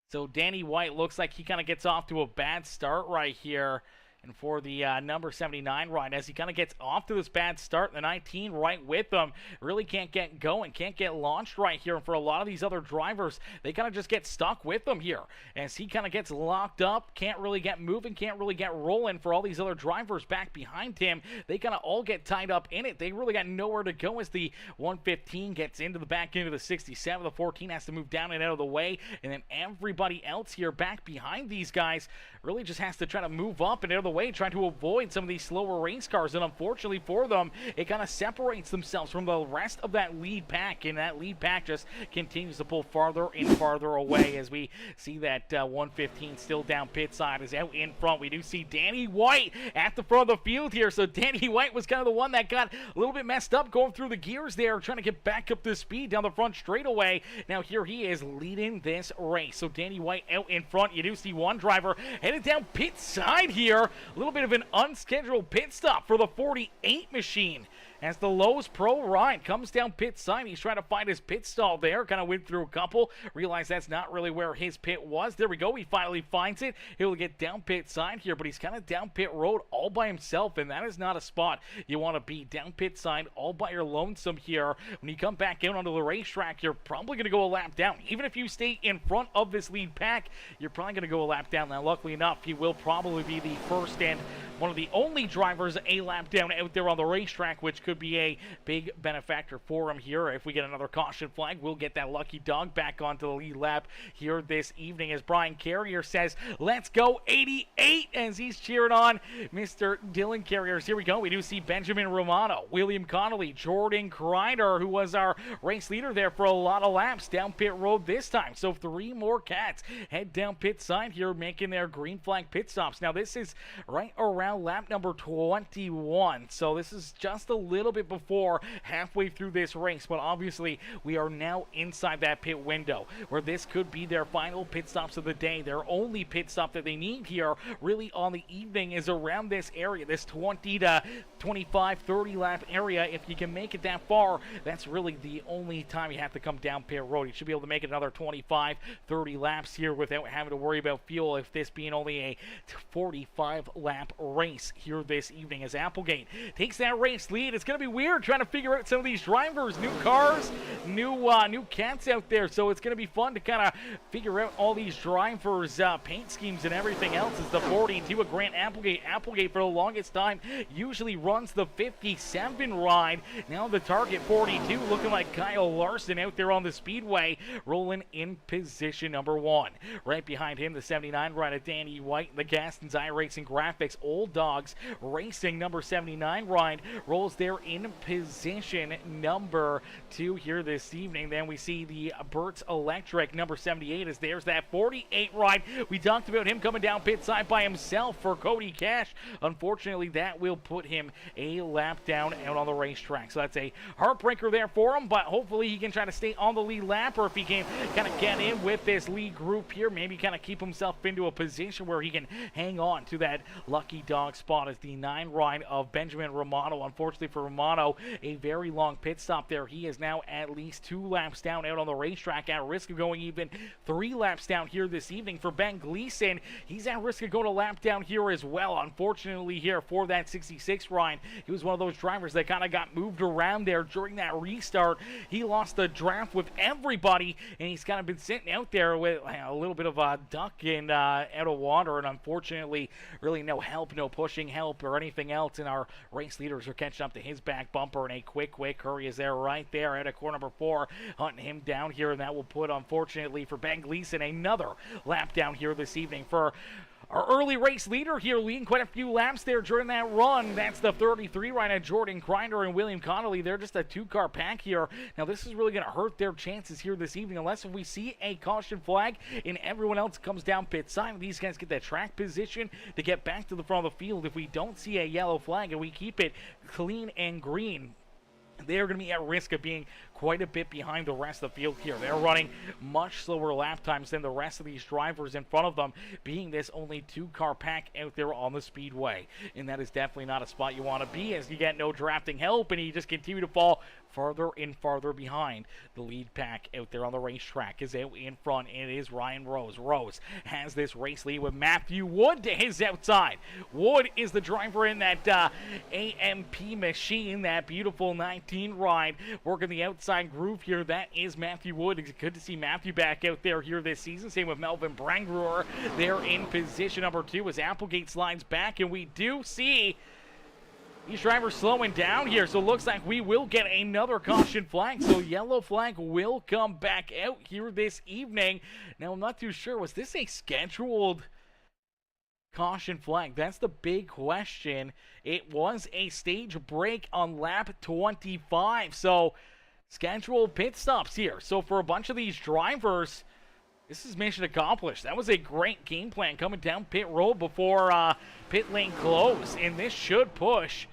So Danny White looks like he kind of gets off to a bad start right here. And for the number 79 ride, as he kind of gets off to this bad start, the 19 right with him, really can't get going, can't get launched right here. And for a lot of these other drivers, they kind of just get stuck with him here. As he kind of gets locked up, can't really get moving, can't really get rolling. For all these other drivers back behind him, they kind of all get tied up in it. They really got nowhere to go as the 115 gets into the back end of the 67. The 14 has to move down and out of the way. And then everybody else here back behind these guys really just has to try to move up and out of the way, trying to avoid some of these slower race cars. And unfortunately for them, it kind of separates themselves from the rest of that lead pack, and that lead pack just continues to pull farther and farther away as we see that 115 still down pit side is out in front. We do see Danny White at the front of the field here. So Danny White was kind of the one that got a little bit messed up going through the gears there, trying to get back up to speed down the front straightaway. Now here he is leading this race. So Danny White out in front. You do see one driver headed down pit side here. A little bit of an unscheduled pit stop for the 48 machine. As the Lowe's Pro ride comes down pit side, he's trying to find his pit stall there. Kind of went through a couple, realized that's not really where his pit was. There we go, he finally finds it. He'll get down pit side here, but he's kind of down pit road all by himself, and that is not a spot you want to be. Down pit side all by your lonesome here. When you come back out onto the racetrack, you're probably going to go a lap down. Even if you stay in front of this lead pack, you're probably going to go a lap down. Now, luckily enough, he will probably be the first and one of the only drivers a lap down out there on the racetrack, which could be a big benefactor for him here. If we get another caution flag, we'll get that lucky dog back onto the lead lap here this evening, as Brian Carrier says, let's go 88, as he's cheering on Mr. Dylan Carriers. Here we go. We do see Benjamin Romano, William Connolly, Jordan Crider, who was our race leader there for a lot of laps down pit road this time. So 3 more cats head down pit side here, making their green flag pit stops. Now this is right around lap number 21, so this is just a little bit before halfway through this race, but obviously we are now inside that pit window where this could be their final pit stops of the day. Their only pit stop that they need here really on the evening is around this area, this 20 to 25, 30 lap area. If you can make it that far, that's really the only time you have to come down pit road. You should be able to make it another 25, 30 laps here without having to worry about fuel, if this being only a 45 lap race here this evening, as Applegate takes that race lead. It's going to be weird trying to figure out some of these drivers, new cars, new cats out there, so it's going to be fun to kind of figure out all these drivers, paint schemes and everything else. As the 42 of Grant Applegate for the longest time usually runs the 57 ride. Now the target 42 looking like Kyle Larson out there on the Speedway, rolling in position number 1. Right behind him, the 79 ride of Danny White, the Gaston's iRacing Graphics, old Bulldogs Racing number 79 ride rolls there in position number 2 here this evening. Then we see the Burt's Electric number 78 as there's that 48 ride. We talked about him coming down pit side by himself for Cody Cash. Unfortunately, that will put him a lap down out on the racetrack. So that's a heartbreaker there for him, but hopefully he can try to stay on the lead lap, or if he can kind of get in with this lead group here, maybe kind of keep himself into a position where he can hang on to that lucky dog spot as the 9 ride of Benjamin Romano. Unfortunately for Romano, a very long pit stop there. He is now at least 2 laps down out on the racetrack, at risk of going even 3 laps down here this evening. For Ben Gleason, he's at risk of going a lap down here as well. Unfortunately here for that 66 ride, he was one of those drivers that kind of got moved around there during that restart. He lost the draft with everybody, and he's kind of been sitting out there with a little bit of a duck and out of water, and unfortunately really no help, no pushing help or anything else, and our race leaders are catching up to his back bumper, and a quick hurry is there right there at a corner number 4, hunting him down here, and that will put, unfortunately for Ben Gleason, another lap down here this evening. For our early race leader here, leading quite a few laps there during that run, that's the 33 ride of Jordan Crider and William Connolly. They're just a 2-car pack here. Now, this is really going to hurt their chances here this evening, unless if we see a caution flag and everyone else comes down pit side. These guys get that track position to get back to the front of the field. If we don't see a yellow flag and we keep it clean and green, they're going to be at risk of being quite a bit behind the rest of the field here. They're running much slower lap times than the rest of these drivers in front of them, being this only 2-car pack out there on the speedway. And that is definitely not a spot you want to be, as you get no drafting help and you just continue to fall farther and farther behind. The lead pack out there on the racetrack is out in front, and it is Ryan Rose. Rose has this race lead with Matthew Wood to his outside. Wood is the driver in that AMP machine, that beautiful 19 ride, working the outside groove here. That is Matthew Wood. It's good to see Matthew back out there here this season. Same with Melvin Brangruer. They're in position number 2 as Applegate slides back, and we do see these drivers slowing down here, so it looks like we will get another caution flag. So yellow flag will come back out here this evening. Now, I'm not too sure. Was this a scheduled caution flag? That's the big question. It was a stage break on lap 25. So scheduled pit stops here. So for a bunch of these drivers, this is mission accomplished. That was a great game plan coming down pit road before pit lane close, and this should push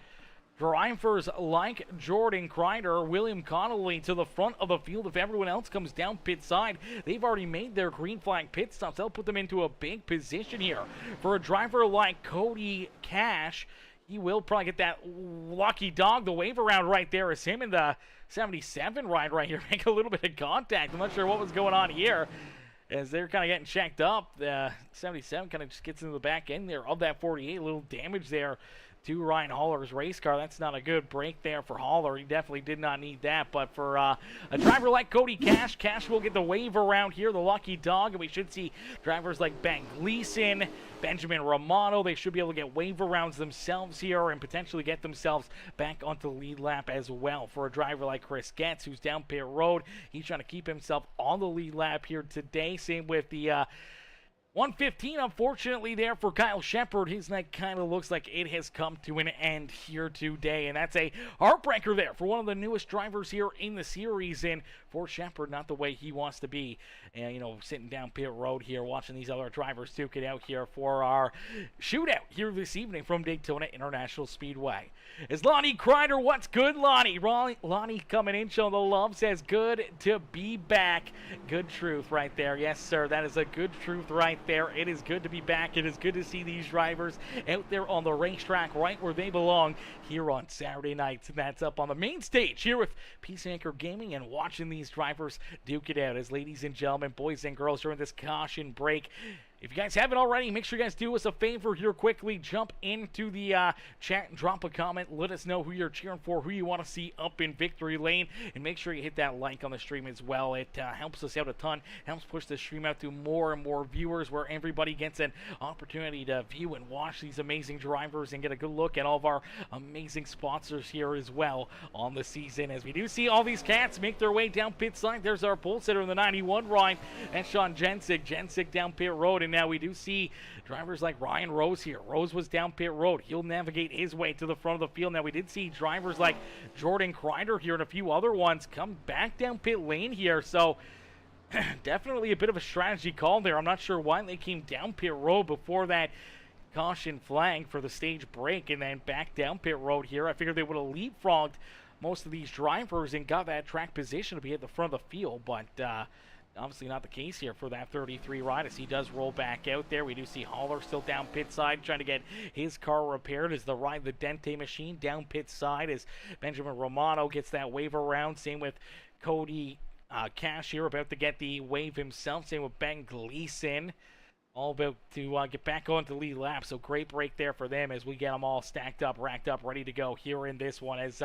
drivers like Jordan Crider, William Connolly to the front of the field. If everyone else comes down pit side, they've already made their green flag pit stops. They'll put them into a big position here. For a driver like Cody Cash, he will probably get that lucky dog. The wave around right there is him in the 77 ride right here. Make a little bit of contact. I'm not sure what was going on here, as they're kind of getting checked up. The 77 kind of just gets into the back end there of that 48. A little damage there to Ryan Haller's race car. That's not a good break there for Haller. He definitely did not need that. But for a driver like Cody Cash, Cash will get the wave around here, the lucky dog, and we should see drivers like Ben Gleason, Benjamin Romano. They should be able to get wave arounds themselves here and potentially get themselves back onto the lead lap as well. For a driver like Chris Getz, who's down pit road, he's trying to keep himself on the lead lap here today. Same with the 115, unfortunately, there for Kyle Shepard. His night kind of looks like it has come to an end here today, and that's a heartbreaker there for one of the newest drivers here in the series, and for Shepard, not the way he wants to be. And, you know, sitting down pit road here, watching these other drivers duke it out here for our shootout here this evening from Daytona International Speedway. Is Lonnie Crider, what's good, Lonnie? Lonnie coming in, showing the love, says good to be back. Good truth right there. Yes, sir, that is a good truth right there. It is good to be back. It is good to see these drivers out there on the racetrack right where they belong here on Saturday nights. And that's up on the main stage here with Peacemaker Gaming, and watching these drivers duke it out. As ladies and gentlemen, boys and girls, during this caution break, if you guys haven't already, make sure you guys do us a favor here quickly. Jump into the chat and drop a comment. Let us know who you're cheering for, who you want to see up in victory lane. And make sure you hit that like on the stream as well. It helps us out a ton. Helps push the stream out to more and more viewers, where everybody gets an opportunity to view and watch these amazing drivers and get a good look at all of our amazing sponsors here as well on the season. As we do see all these cats make their way down pit side. There's our pole sitter in the 91 ride. That's Sean Jensik. Jensik down pit road. And and now we do see drivers like Ryan Rose here. Rose was down pit road. He'll navigate his way to the front of the field. Now we did see drivers like Jordan Crider here and a few other ones come back down pit lane here, so definitely a bit of a strategy call there. I'm not sure why they came down pit road before that caution flag for the stage break and then back down pit road here. I figured they would have leapfrogged most of these drivers and got that track position to be at the front of the field, but obviously not the case here for that 33 ride as he does roll back out there. We do see Haller still down pit side trying to get his car repaired as the ride the Dente machine down pit side as Benjamin Romano gets that wave around. Same with Cody Cash here about to get the wave himself. Same with Ben Gleason. All about to get back onto the lead lap. So great break there for them as we get them all stacked up, racked up, ready to go here in this one as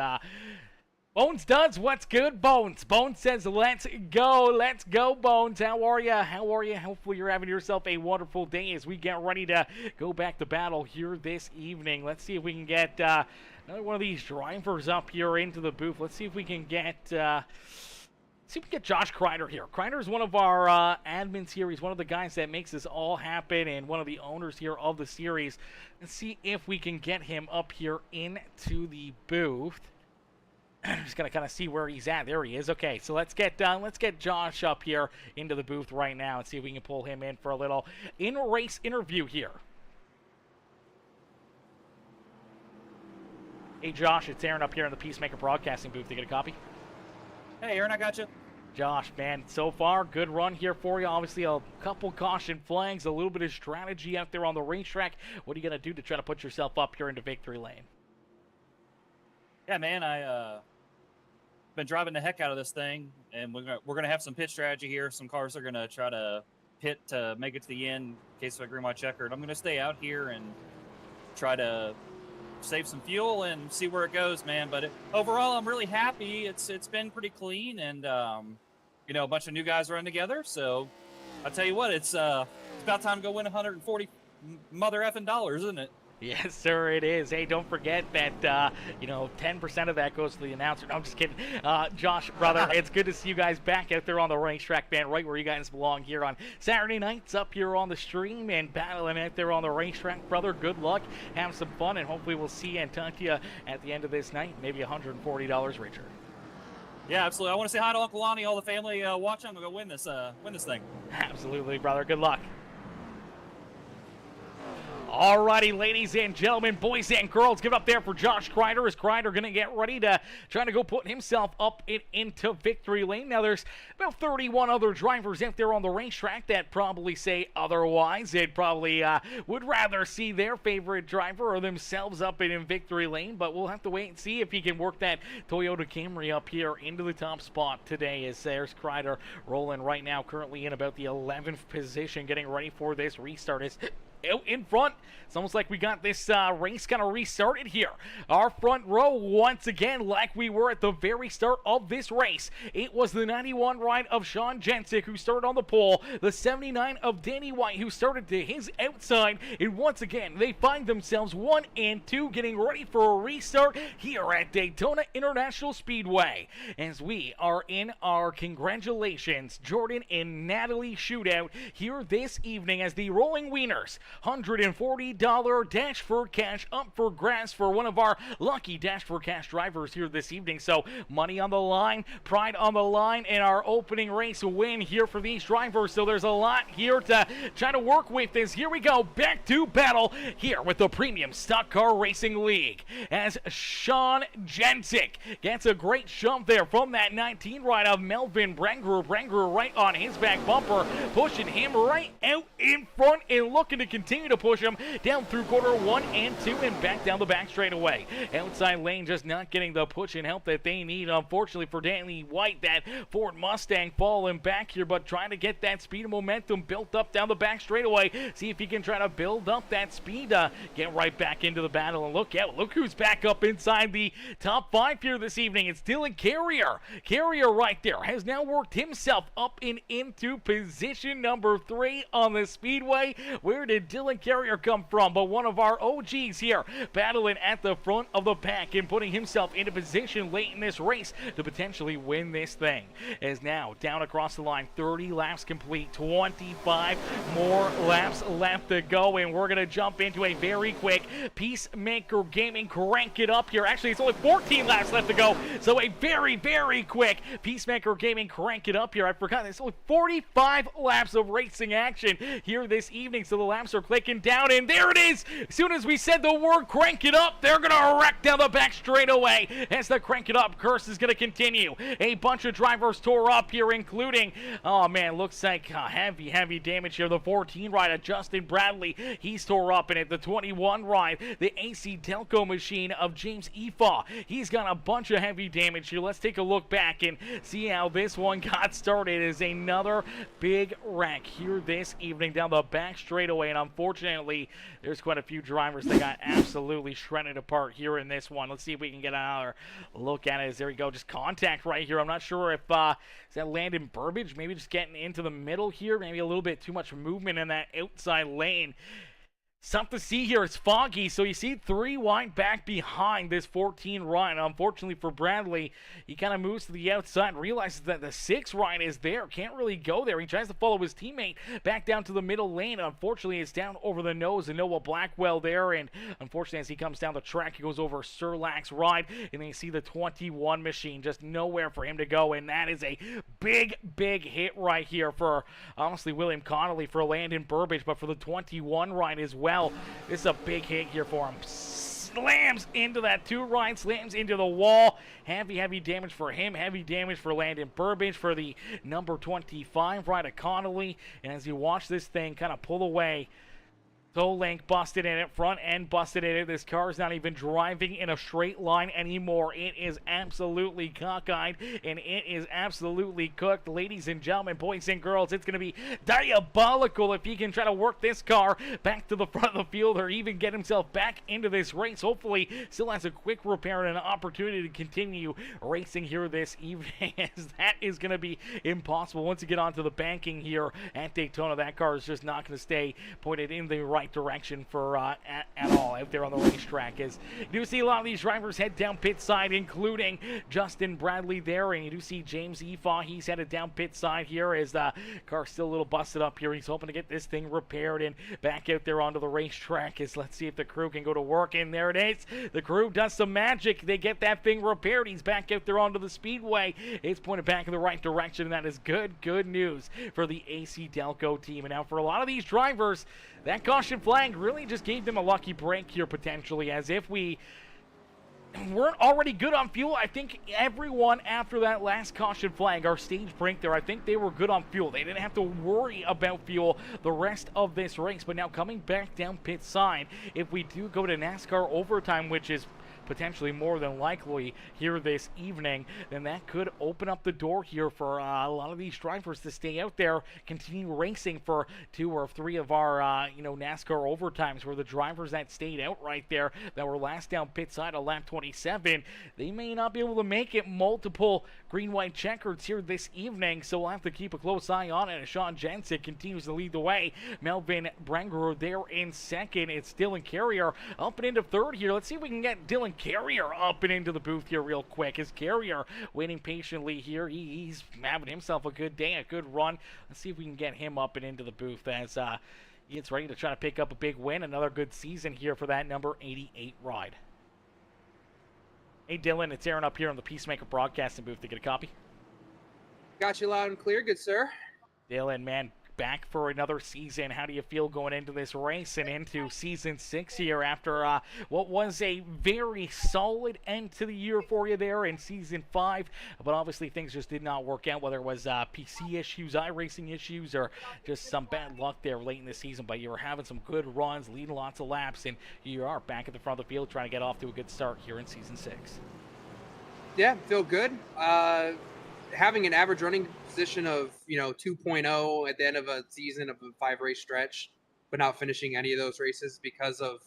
Bones does what's good, Bones. Bones says, let's go, Bones. How are you? Hopefully you're having yourself a wonderful day as we get ready to go back to battle here this evening. Let's see if we can get another one of these drivers up here into the booth. Let's see if we can get Josh Crider here. Crider is one of our admins here. He's one of the guys that makes this all happen and one of the owners here of the series. Let's see if we can get him up here into the booth. Just gonna kind of see where he's at. There he is. Okay, so let's get Josh up here into the booth right now and see if we can pull him in for a little in-race interview here. Hey Josh, it's Aaron up here in the Peacemaker broadcasting booth. You get a copy? Hey Aaron, I got you. Josh, man, so far, good run here for you. Obviously, a couple caution flags, a little bit of strategy out there on the racetrack. What are you going to do to try to put yourself up here into victory lane? Yeah, man, I been driving the heck out of this thing, and we're gonna have some pit strategy here. Some cars are going to try to pit to make it to the end in case I agree my checkered. I'm going to stay out here and try to save some fuel and see where it goes, man. But overall, I'm really happy. It's been pretty clean, and you know, a bunch of new guys running together. So I'll tell you what, it's about time to go win 140 mother effing dollars, isn't it? Yes, sir, it is. Hey, don't forget that, you know, 10% of that goes to the announcer. No, I'm just kidding. Josh, brother, it's good to see you guys back out there on the racetrack, man, right where you guys belong here on Saturday nights up here on the stream and battling out there on the racetrack. Brother, good luck. Have some fun, and hopefully we'll see you and talk to you at the end of this night. Maybe $140 richer. Yeah, absolutely. I want to say hi to Uncle Lonnie, all the family watching. I'm going to go win this thing. Absolutely, brother. Good luck. Alrighty, ladies and gentlemen, boys and girls, give it up there for Josh Crider. Is Crider going to get ready to try to go put himself up into victory lane? Now, there's about 31 other drivers out there on the racetrack that probably say otherwise. They'd probably would rather see their favorite driver or themselves up in victory lane, but we'll have to wait and see if he can work that Toyota Camry up here into the top spot today. As there's Crider rolling right now, currently in about the 11th position, getting ready for this restart. Out in front. It's almost like we got this race kind of restarted here. Our front row, once again, like we were at the very start of this race. It was the 91 ride of Sean Jensick who started on the pole. The 79 of Danny White who started to his outside. And once again, they find themselves 1 and 2 getting ready for a restart here at Daytona International Speedway. As we are in our congratulations Jordan and Natalie shootout here this evening as the Rollin Wieners $140 Dash for Cash up for grabs for one of our lucky Dash for Cash drivers here this evening. So money on the line, pride on the line, and our opening race win here for these drivers. So there's a lot here to try to work with as here we go back to battle here with the Premium Stock Car Racing League as Sean Jensick gets a great shove there from that 19 ride of Melvin Branger right on his back bumper, pushing him right out in front and looking to continue to push him down through quarter 1 and 2 and back down the back straightaway. Outside lane just not getting the push and help that they need. Unfortunately for Danny White, that Ford Mustang falling back here, but trying to get that speed and momentum built up down the back straightaway. See if he can try to build up that speed, get right back into the battle. And look out, look who's back up inside the top 5 here this evening. It's Dylan Carrier. Carrier right there has now worked himself up and into position number 3 on the Speedway. Where did did Dylan Carrier come from? But one of our OGs here battling at the front of the pack and putting himself into position late in this race to potentially win this thing. As now down across the line, 30 laps complete, 25 more laps left to go, and we're going to jump into a very quick Peacemaker Gaming crank it up here. Actually, it's only 14 laps left to go, so a very, very quick Peacemaker Gaming crank it up here. I forgot there's only 45 laps of racing action here this evening, so the laps are clicking down, and there it is. As soon as we said the word crank it up, they're going to wreck down the back straightaway as the crank it up curse is going to continue. A bunch of drivers tore up here, including, oh man, looks like heavy damage here. The 14 rider, Justin Bradley, he's tore up in it. The 21 ride, the AC Delco machine of James Efa, he's got a bunch of heavy damage here. Let's take a look back and see how this one got started. Is another big wreck here this evening down the back straightaway, and unfortunately there's quite a few drivers that got absolutely shredded apart here in this one. Let's see if we can get another look at it. As there we go, just contact right here. I'm not sure if is that Landon Burbage, maybe just getting into the middle here, maybe a little bit too much movement in that outside lane. Something to see here. It's foggy, so you see 3 wide back behind this 14 ride. Unfortunately for Bradley, he kind of moves to the outside, realizes that the 6 ride is there, can't really go there. He tries to follow his teammate back down to the middle lane. Unfortunately, it's down over the nose of Noah Blackwell there, and unfortunately, as he comes down the track, he goes over Surlac's ride, and then you see the 21 machine, just nowhere for him to go, and that is a big hit right here for, honestly, William Connolly, for Landon Burbage, but for the 21 ride as well. This is a big hit here for him. Slams into that 2 ride, slams into the wall. Heavy damage for him, heavy damage for Landon Burbage, for the number 25 rider Connolly. And as you watch this thing kind of pull away, toe link busted in it, front end busted in it. This car is not even driving in a straight line anymore. It is absolutely cockeyed, and it is absolutely cooked. Ladies and gentlemen, boys and girls, it's going to be diabolical if he can try to work this car back to the front of the field or even get himself back into this race. Hopefully, still has a quick repair and an opportunity to continue racing here this evening, as that is going to be impossible. Once you get onto the banking here at Daytona, that car is just not going to stay pointed in the right direction for at all out there on the racetrack. As you do see a lot of these drivers head down pit side, including Justin Bradley there, and you do see James Efa, he's headed down pit side here as the car's still a little busted up here. He's hoping to get this thing repaired and back out there onto the racetrack. As let's see if the crew can go to work, and there it is. The crew does some magic. They get that thing repaired. He's back out there onto the speedway. It's pointed back in the right direction, and that is good news for the AC Delco team. And now for a lot of these drivers, that caution flag really just gave them a lucky break here, potentially, as if we weren't already good on fuel. I think everyone after that last caution flag, our stage break there, I think they were good on fuel. They didn't have to worry about fuel the rest of this race. But now coming back down pit side, if we do go to NASCAR overtime, which is potentially more than likely here this evening, then that could open up the door here for a lot of these drivers to stay out there, continue racing for 2 or 3 of our NASCAR overtimes, where the drivers that stayed out right there that were last down pit side at lap 27, they may not be able to make it multiple green-white checkers here this evening, so we'll have to keep a close eye on it. And Sean Jensen continues to lead the way. Melvin Branger there in second. It's Dylan Carrier up and into third here. Let's see if we can get Dylan Carrier up and into the booth here real quick. Is Carrier waiting patiently here? He's having himself a good day, a good run. Let's see if we can get him up and into the booth as he gets ready to try to pick up a big win. Another good season here for that number 88 ride. Hey Dylan, it's Aaron up here on the Peacemaker broadcasting booth to get a copy. Got you loud and clear, good sir. Dylan, man, back for another season. How do you feel going into this race and into season 6 here after what was a very solid end to the year for you there in season 5? But obviously things just did not work out, whether it was PC issues, iRacing issues, or just some bad luck there late in the season. But you were having some good runs, leading lots of laps, and you are back at the front of the field trying to get off to a good start here in season 6. Yeah, feel good. Having an average running position of 2.0 at the end of a season of a 5-race stretch, but not finishing any of those races because of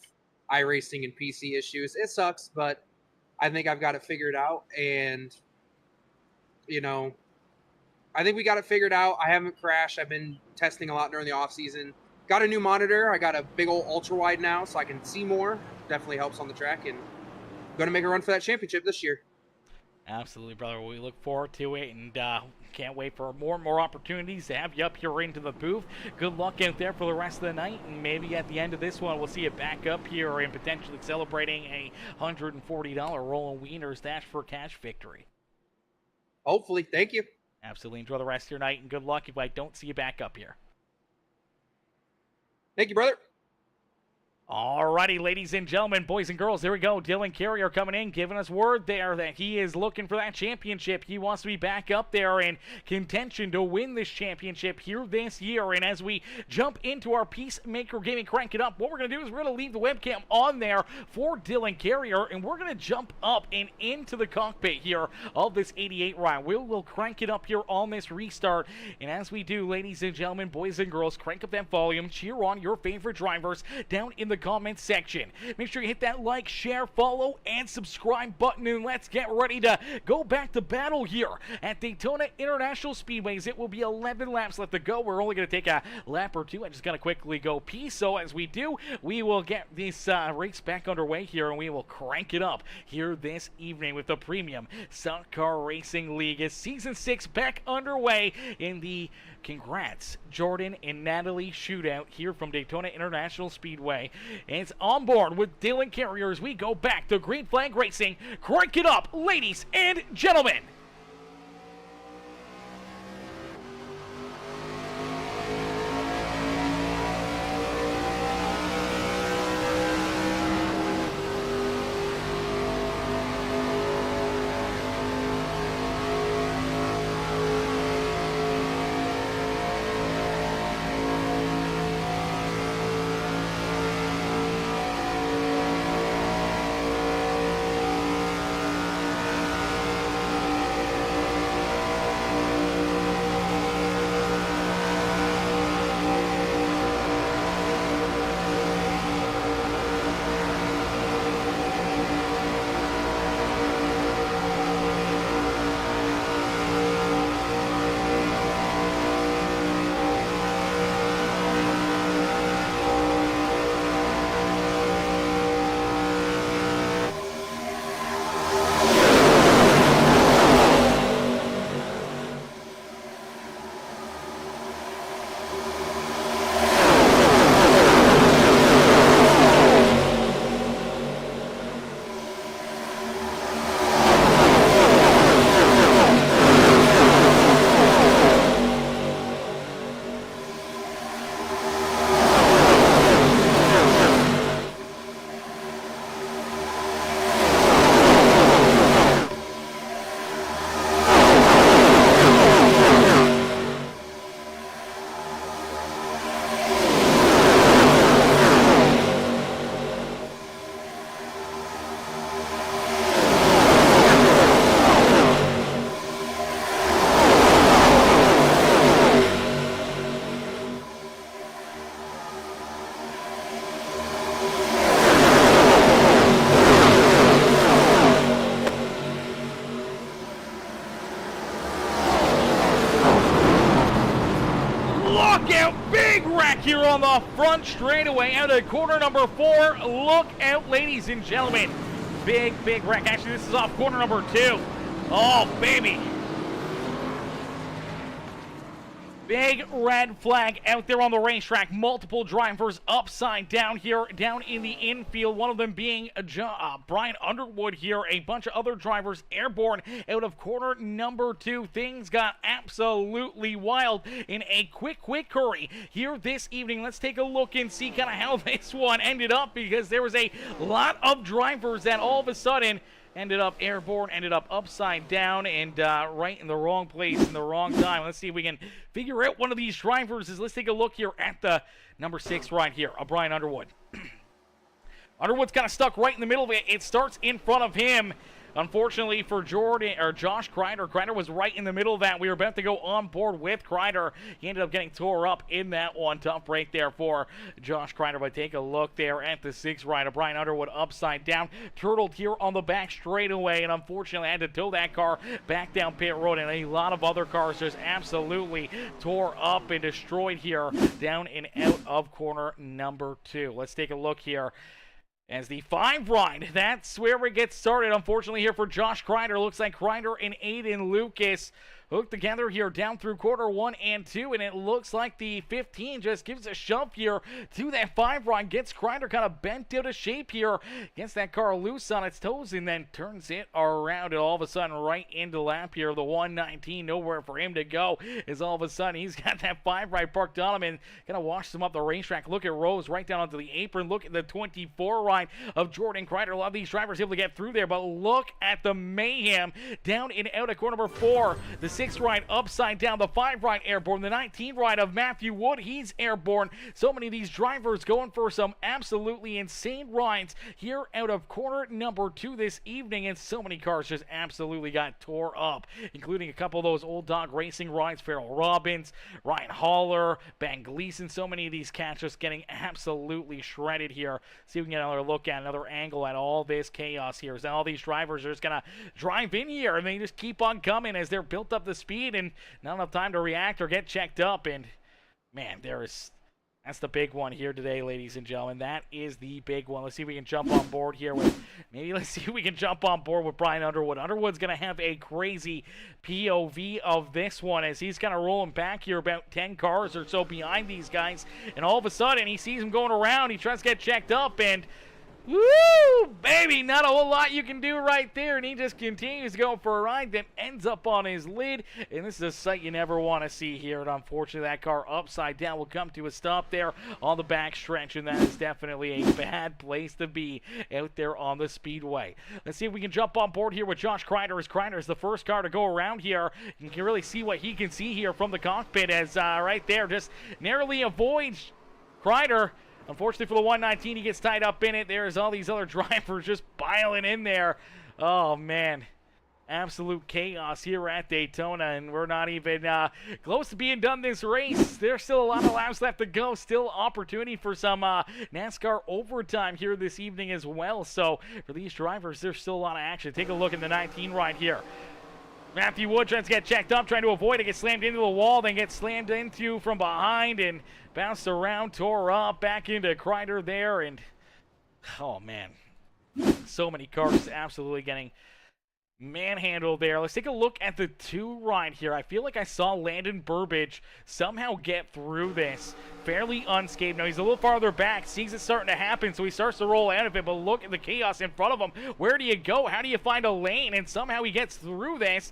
iRacing and PC issues, it sucks. But I think I've got it figured out, and I think we got it figured out. I haven't crashed. I've been testing a lot during the off season, got a new monitor. I got a big old ultra wide now, so I can see more. Definitely helps on the track, and going to make a run for that championship this year. Absolutely, brother. We look forward to it, and can't wait for more and more opportunities to have you up here into the booth. Good luck out there for the rest of the night, and maybe at the end of this one, we'll see you back up here and potentially celebrating a $140 Rollin Wieners Dash for Cash victory. Hopefully. Thank you. Absolutely. Enjoy the rest of your night, and good luck if I don't see you back up here. Thank you, brother. Alrighty, ladies and gentlemen, boys and girls, there we go. Dylan Carrier coming in, giving us word there that he is looking for that championship. He wants to be back up there in contention to win this championship here this year. And as we jump into our Peacemaker Gaming Crank It Up, what we're going to do is we're going to leave the webcam on there for Dylan Carrier, and we're going to jump up and into the cockpit here of this 88 ride. We'll crank it up here on this restart. And as we do, ladies and gentlemen, boys and girls, crank up that volume, cheer on your favorite drivers down in the comment section. Make sure you hit that like, share, follow, and subscribe button, and let's get ready to go back to battle here at Daytona International Speedways. It will be 11 laps left to go. We're only going to take a lap or two. I just got to quickly go pee, so as we do, we will get this race back underway here, and we will crank it up here this evening with the Premium Stock Car Racing League as Season 6 back underway in the Congrats Jordan and Natalie shootout here from Daytona International Speedway. And it's on board with Dylan Carrier as we go back to Green Flag Racing. Crank it up, ladies and gentlemen. Here on the front straightaway out of corner number 4. Look out, ladies and gentlemen. Big wreck. Actually, this is off corner number 2. Oh, baby. Big red flag out there on the racetrack. Multiple drivers upside down here, down in the infield. One of them being Brian Underwood here. A bunch of other drivers airborne out of corner number 2. Things got absolutely wild in a quick hurry here this evening. Let's take a look and see kind of how this one ended up, because there was a lot of drivers that all of a sudden ended up airborne, ended up upside down, and right in the wrong place in the wrong time. Let's see if we can figure out one of these drivers. Let's take a look here at the number 6 right here, Brian Underwood. Underwood's kind of stuck right in the middle of it. It starts in front of him. Unfortunately for Josh Crider, Crider was right in the middle of that. We were about to go on board with Crider. He ended up getting tore up in that one. Tough break there for Josh Crider. But take a look there at the 6th rider. Brian Underwood upside down. Turtled here on the back straightaway. And unfortunately, I had to tow that car back down pit road. And a lot of other cars just absolutely tore up and destroyed here down and out of corner number 2. Let's take a look here. As the 5 ride, that's where we get started. Unfortunately here for Josh Crider, looks like Crider and Aiden Lucas hooked together here down through quarter 1 and 2, and it looks like the 15 just gives a shove here to that 5 ride, gets Crider kind of bent out of shape here, gets that car loose on its toes, and then turns it around, and all of a sudden right into lap here. The 119, nowhere for him to go, as all of a sudden he's got that 5 ride parked on him and kind of washes him up the racetrack. Look at Rose right down onto the apron. Look at the 24 ride of Jordan Crider. A lot of these drivers able to get through there, but look at the mayhem down and out of corner number 4. The 6 ride upside down, the 5 ride airborne, the 19 ride of Matthew Wood, he's airborne. So many of these drivers going for some absolutely insane rides here out of corner number 2 this evening, and so many cars just absolutely got tore up, including a couple of those old dog racing rides. Farrell Robbins, Ryan Haller, Ben Gleason, so many of these cats just getting absolutely shredded here. See if we can get another look at another angle at all this chaos here. As all these drivers are just gonna drive in here and they just keep on coming as they're built up the speed and not enough time to react or get checked up. And man, that's the big one here today, ladies and gentlemen. That is the big one. Let's see if we can jump on board here with Brian Underwood. Underwood's going to have a crazy POV of this one as he's kind of rolling back here about 10 cars or so behind these guys. And all of a sudden, he sees them going around. He tries to get checked up, and woo, baby, not a whole lot you can do right there, and he just continues to go for a ride that ends up on his lid, and this is a sight you never want to see here. And unfortunately, that car upside down will come to a stop there on the back stretch, and that is definitely a bad place to be out there on the Speedway. Let's see if we can jump on board here with Josh Crider, as Crider is the first car to go around here. You can really see what he can see here from the cockpit, as right there just narrowly avoids Crider. Unfortunately for the 119, he gets tied up in it. There's all these other drivers just piling in there. Oh, man. Absolute chaos here at Daytona, and we're not even close to being done this race. There's still a lot of laps left to go. Still opportunity for some NASCAR overtime here this evening as well. So for these drivers, there's still a lot of action. Take a look at the 19 right here. Matthew Wood tries to get checked up, trying to avoid it, gets slammed into the wall, then gets slammed into from behind and bounced around, tore up, back into Crider there, and oh man, so many cars absolutely getting manhandled there. Let's take a look at the 2 ride here. I feel like I saw Landon Burbage somehow get through this fairly unscathed. Now he's a little farther back, sees it starting to happen, so he starts to roll out of it, but look at the chaos in front of him. Where do you go? How do you find a lane? And somehow he gets through this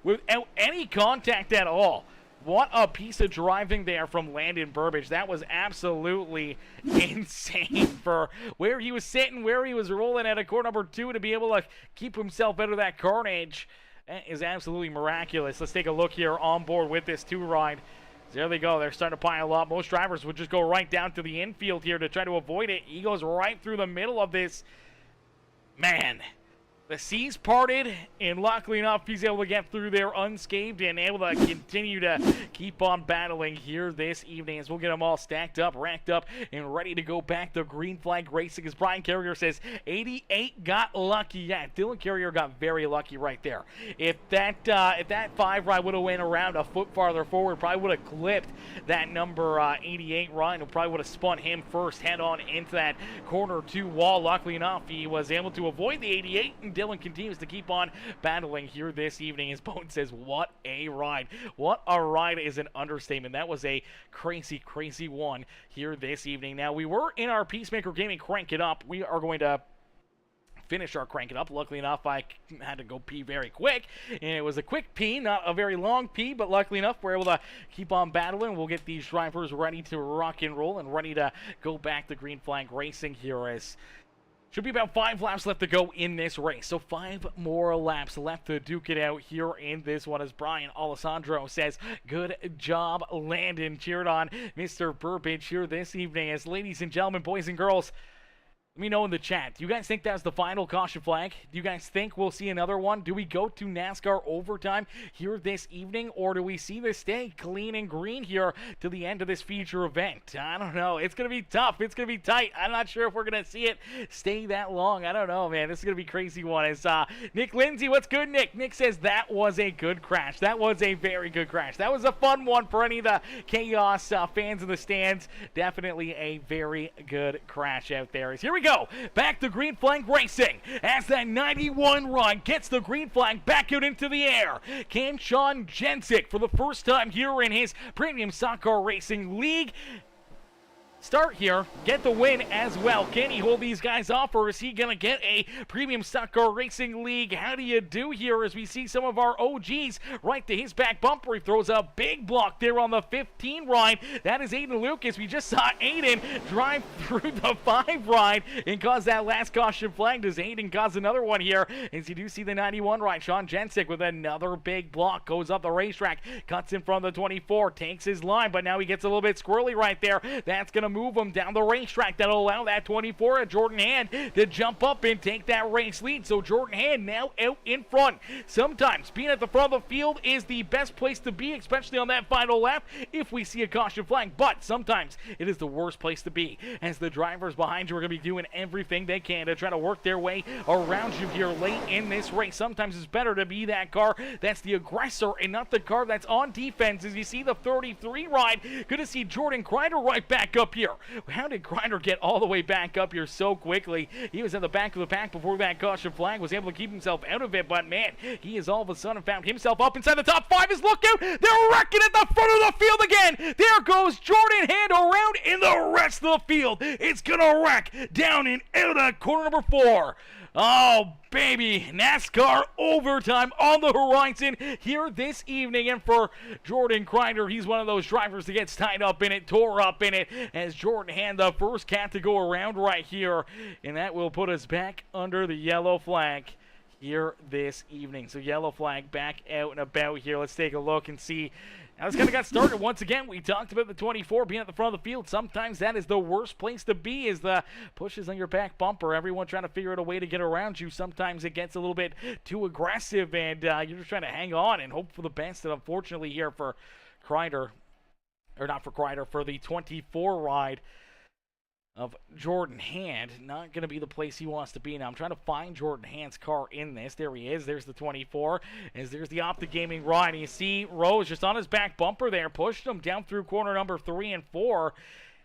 without any contact at all. What a piece of driving there from Landon Burbage. That was absolutely insane for where he was sitting, where he was rolling at a corner number 2 to be able to keep himself out of that carnage. That is absolutely miraculous. Let's take a look here on board with this 2 ride. There they go. They're starting to pile up. Most drivers would just go right down to the infield here to try to avoid it. He goes right through the middle of this. Man. The seas parted, and luckily enough, he's able to get through there unscathed and able to continue to keep on battling here this evening as we'll get them all stacked up, racked up, and ready to go back to green flag racing. As Brian Carrier says, 88 got lucky. Yeah, Dylan Carrier got very lucky right there. If that 5 ride would have went around a foot farther forward, probably would have clipped that number 88 ride. It probably would have spun him first head on into that corner 2 wall. Luckily enough, he was able to avoid the 88, and Dylan continues to keep on battling here this evening. His Bone says, what a ride. What a ride is an understatement. That was a crazy, crazy one here this evening. Now, we were in our Peacemaker Gaming Crank It Up. We are going to finish our Crank It Up. Luckily enough, I had to go pee very quick, and it was a quick pee, not a very long pee, but luckily enough, we're able to keep on battling. We'll get these drivers ready to rock and roll and ready to go back to green flag racing here, as should be about 5 laps left to go in this race. So 5 more laps left to duke it out here in this one, as Brian Alessandro says, good job, Landon. Cheered on Mr. Burbage here this evening. As ladies and gentlemen, boys and girls, Let me know in the chat. Do you guys think that's the final caution flag? Do you guys think we'll see another one? Do we go to NASCAR overtime here this evening, or do we see this stay clean and green here to the end of this feature event? I don't know. It's going to be tough. It's going to be tight. I'm not sure if we're going to see it stay that long. I don't know, man. This is going to be a crazy one. It's Nick Lindsay. What's good, Nick? Nick says that was a good crash. That was a very good crash. That was a fun one for any of the Chaos fans in the stands. Definitely a very good crash out there. Here we go. Back to green flag racing as that 91 run gets the green flag back out into the air. Can Sean Jensic, for the first time here in his Premium Stock Car Racing League, start here, get the win as well? Can he hold these guys off, or is he going to get a Premium Stock Car Racing League? How do you do here as we see some of our OGs right to his back bumper? He throws a big block there on the 15 ride. That is Aiden Lucas. We just saw Aiden drive through the 5 ride and cause that last caution flag. Does Aiden cause another one here? As you do see the 91 ride, Sean Jensic with another big block, goes up the racetrack, cuts in front of the 24, takes his line, but now he gets a little bit squirrely right there. That's going to move him down the racetrack. That'll allow that 24 at Jordan Hand to jump up and take that race lead. So Jordan Hand now out in front. Sometimes being at the front of the field is the best place to be, especially on that final lap if we see a caution flag, but sometimes it is the worst place to be, as the drivers behind you are going to be doing everything they can to try to work their way around you here late in this race. Sometimes it's better to be that car that's the aggressor and not the car that's on defense. As you see the 33 ride, good to see Jordan Crider right back up here. How did Crider get all the way back up here so quickly? He was at the back of the pack before that caution flag, was able to keep himself out of it, but man, he has all of a sudden found himself up inside the top 5. His lookout, they're wrecking at the front of the field again. There goes Jordan Hand around in the rest of the field. It's gonna wreck down and out of corner number 4. Oh, baby, NASCAR overtime on the horizon here this evening. And for Jordan Crider, he's one of those drivers that gets tied up in it, tore up in it, as Jordan Hand, the first cat to go around right here. And that will put us back under the yellow flag here this evening. So yellow flag back out and about here. Let's take a look and see how this kind of got started. Once again, we talked about the 24 being at the front of the field. Sometimes that is the worst place to be, is the pushes on your back bumper. Everyone trying to figure out a way to get around you. Sometimes it gets a little bit too aggressive, and you're just trying to hang on and hope for the best. And unfortunately here for Crider, or not for Crider, for the 24 ride of Jordan Hand, not going to be the place he wants to be. Now I'm trying to find Jordan Hand's car in this. There he is. There's the 24. As there's the Optic Gaming ride. And you see Rose just on his back bumper there, pushed him down through corner number 3 and 4.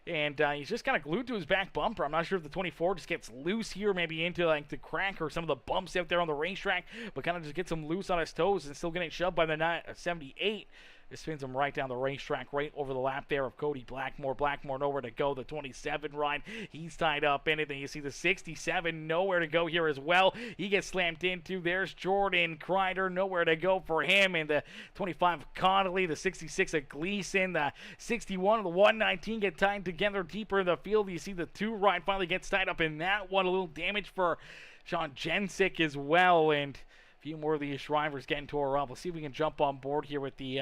And he's just kind of glued to his back bumper. I'm not sure if the 24 just gets loose here, maybe into like the crack or some of the bumps out there on the racetrack, but kind of just gets him loose on his toes and still getting shoved by the 78. It spins him right down the racetrack, right over the lap there of Cody Blackmore. Blackmore nowhere to go. The 27 ride, he's tied up in it. Then you see the 67 nowhere to go here as well. He gets slammed into. There's Jordan Crider, nowhere to go for him. And the 25 of Connolly, the 66 of Gleason, the 61 and the 119 get tied together deeper in the field. You see the 2 ride finally gets tied up in that one. A little damage for Sean Jensic as well. And few more of these drivers getting tore up. Let's see if we can jump on board here with the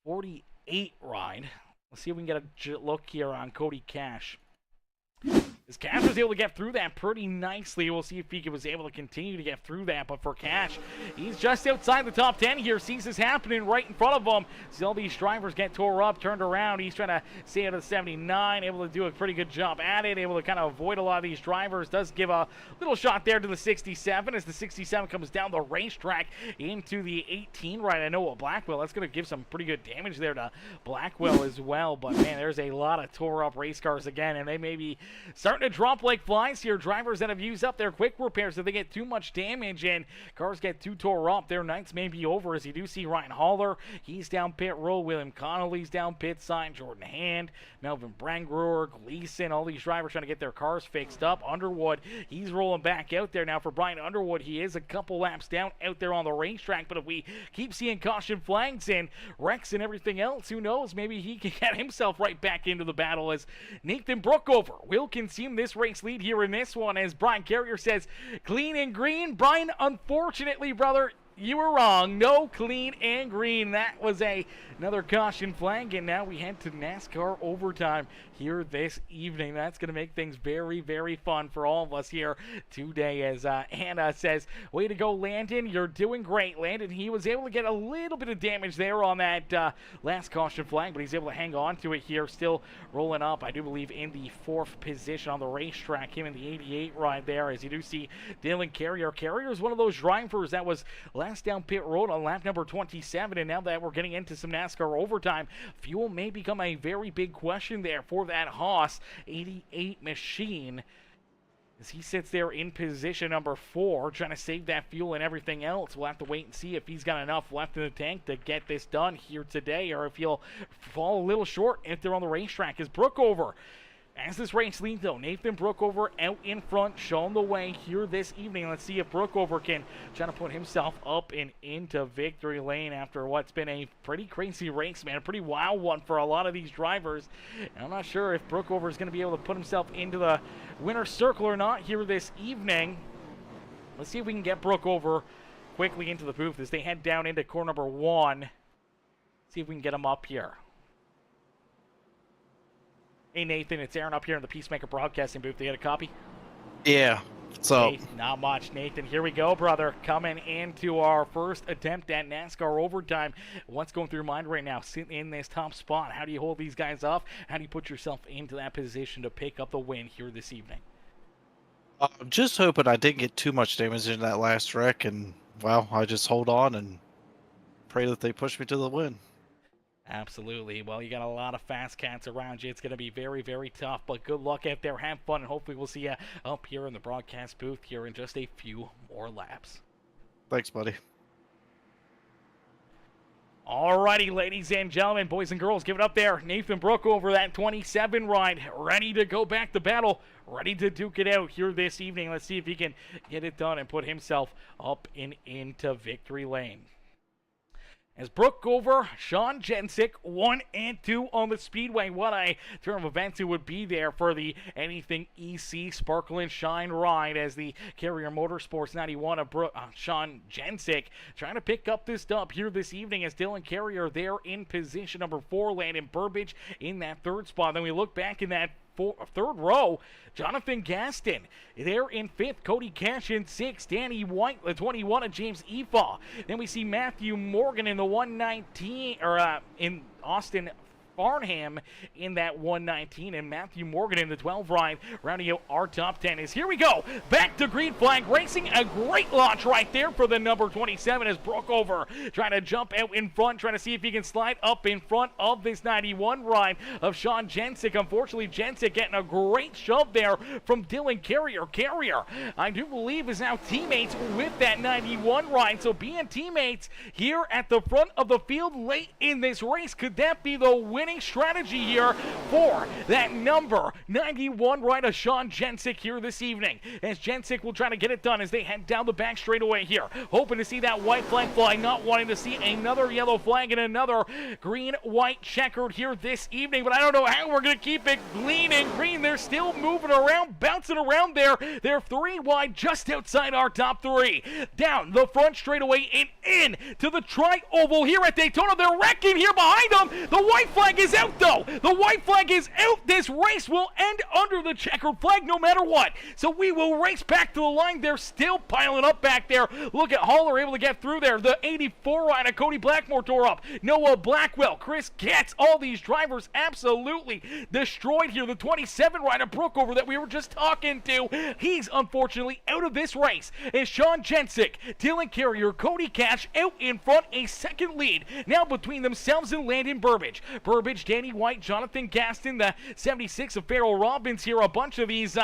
48 ride. Let's see if we can get a look here on Cody Cash. As Cash was able to get through that pretty nicely. We'll see if he was able to continue to get through that. But for Cash, he's just outside the top 10 here. Sees this happening right in front of him. See all these drivers get tore up, turned around. He's trying to stay out of the 79. Able to do a pretty good job at it. Able to kind of avoid a lot of these drivers. Does give a little shot there to the 67 as the 67 comes down the racetrack into the 18 right. I know Blackwell. That's going to give some pretty good damage there to Blackwell as well. But man, there's a lot of tore up race cars again. And they may be starting to drop like flies here. Drivers that have used up their quick repairs, if they get too much damage and cars get too tore up, their nights may be over. As you do see Ryan Haller, he's down pit road. William Connolly's down pit side. Jordan Hand, Melvin Brangruer, Gleason, all these drivers trying to get their cars fixed up. Underwood, he's rolling back out there now. For Brian Underwood, he is a couple laps down out there on the racetrack, but if we keep seeing caution flags and wrecks and everything else, who knows, maybe he can get himself right back into the battle. As Nathan Brookover will consume this race lead here in this one, as Brian Carrier says, clean and green. Brian, unfortunately, brother, you were wrong. No clean and green. That was another caution flag, and now we head to NASCAR overtime here this evening. That's going to make things very, very fun for all of us here today, as Hannah says, way to go, Landon. You're doing great, Landon. He was able to get a little bit of damage there on that last caution flag, but he's able to hang on to it here, still rolling up, I do believe, in the 4th position on the racetrack, him in the 88 ride there, as you do see Dylan Carrier. Carrier is one of those drivers that was last down pit road on lap number 27, and now that we're getting into some NASCAR overtime, fuel may become a very big question there for that Haas 88 machine, as he sits there in position number 4, trying to save that fuel and everything else. We'll have to wait and see if he's got enough left in the tank to get this done here today, or if he'll fall a little short if they're on the racetrack. Is Brookover, as this race leads, though, Nathan Brookover out in front, showing the way here this evening. Let's see if Brookover can try to put himself up and into victory lane after what's been a pretty crazy race, man. A pretty wild one for a lot of these drivers. And I'm not sure if Brookover is going to be able to put himself into the winner's circle or not here this evening. Let's see if we can get Brookover quickly into the booth as they head down into core number 1. See if we can get him up here. Hey, Nathan, it's Aaron up here in the Peacemaker broadcasting booth. Do you get a copy? Yeah. So Hey, not much, Nathan. Here we go, brother. Coming into our first attempt at NASCAR overtime. What's going through your mind right now? Sitting in this top spot. How do you hold these guys off? How do you put yourself into that position to pick up the win here this evening? I'm just hoping I didn't get too much damage in that last wreck, and well, I just hold on and pray that they push me to the win. Absolutely. Well, you got a lot of fast cats around you. It's going to be very, very tough, but good luck out there. Have fun, and hopefully we'll see you up here in the broadcast booth here in just a few more laps. Thanks, buddy. Alrighty, ladies and gentlemen, boys and girls, give it up there. Nathan Brookover, that 27 ride, ready to go back to battle, ready to duke it out here this evening. Let's see if he can get it done and put himself up and into victory lane. As Brookover, Sean Jensick, 1 and 2 on the Speedway. What a turn of events it would be there for the Anything EC Sparkle and Shine ride, as the Carrier Motorsports 91 of Sean Jensick trying to pick up this dub here this evening, as Dylan Carrier there in position number 4, Landon Burbage in that 3rd spot. Then we look back in that 3rd row, Jonathan Gaston there in 5th, Cody Cash in 6th, Danny White, the 21 of James Efa. Then we see Matthew Morgan in the 119, or in Austin Farnham in that 119, and Matthew Morgan in the 12 ride, rounding out our top 10. Is here we go, back to green flag racing. A great launch right there for the number 27 as Brookover trying to jump out in front, trying to see if he can slide up in front of this 91 ride of Sean Jensick. Unfortunately, Jensick getting a great shove there from Dylan Carrier. Carrier, I do believe, is now teammates with that 91 ride, so being teammates here at the front of the field late in this race, could that be the winning strategy here for that number 91 ride of Sean Jensick here this evening, as Jensick will try to get it done as they head down the back straightaway here, hoping to see that white flag fly, not wanting to see another yellow flag and another green-white checkered here this evening. But I don't know how we're going to keep it clean and green. They're still moving around, bouncing around there. They're 3 wide, just outside our top 3. Down the front straightaway and in to the tri-oval here at Daytona. They're wrecking here behind them. The white flag is out, though. The white flag is out. This race will end under the checkered flag no matter what. So we will race back to the line. They're still piling up back there. Look at Haller able to get through there. The 84 rider, Cody Blackmore, tore up. Noah Blackwell, Chris Getz, all these drivers absolutely destroyed here. The 27 rider, Brookover, that we were just talking to, he's unfortunately out of this race. As Sean Jensick, Dylan Carrier, Cody Cash out in front, a second lead now between themselves and Landon Burbage. Burbage, Danny White, Jonathan Gaston, the 76 of Farrell Robbins here. A bunch of these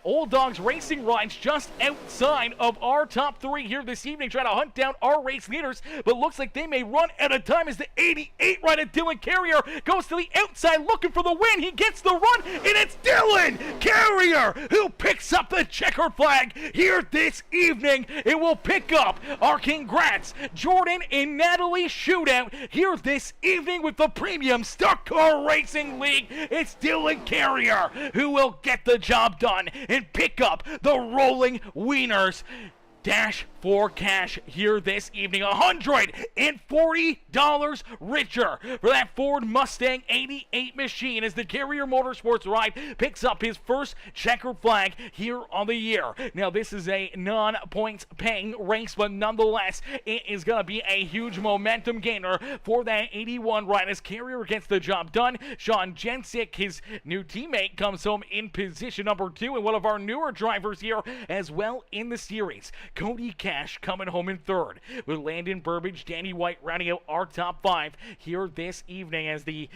old dogs racing rides just outside of our top 3 here this evening, trying to hunt down our race leaders, but looks like they may run out of time as the 88 rider Dylan Carrier goes to the outside looking for the win. He gets the run, and it's Dylan Carrier who picks up the checkered flag here this evening. It will pick up our congrats Jordan and Natalie shootout here this evening with the Premium Stock Car Racing League. It's Dylan Carrier who will get the job done and pick up the Rollin Wieners Dash for cash here this evening. $140 richer for that Ford Mustang 88 machine as the Carrier Motorsports ride picks up his first checkered flag here on the year. Now, this is a non-points paying race, but nonetheless, it is going to be a huge momentum gainer for that 81 ride as Carrier gets the job done. Sean Jensick, his new teammate, comes home in position number 2, and one of our newer drivers here as well in the series, Cody Cash, coming home in 3rd, with Landon Burbage, Danny White rounding out our top 5 here this evening as the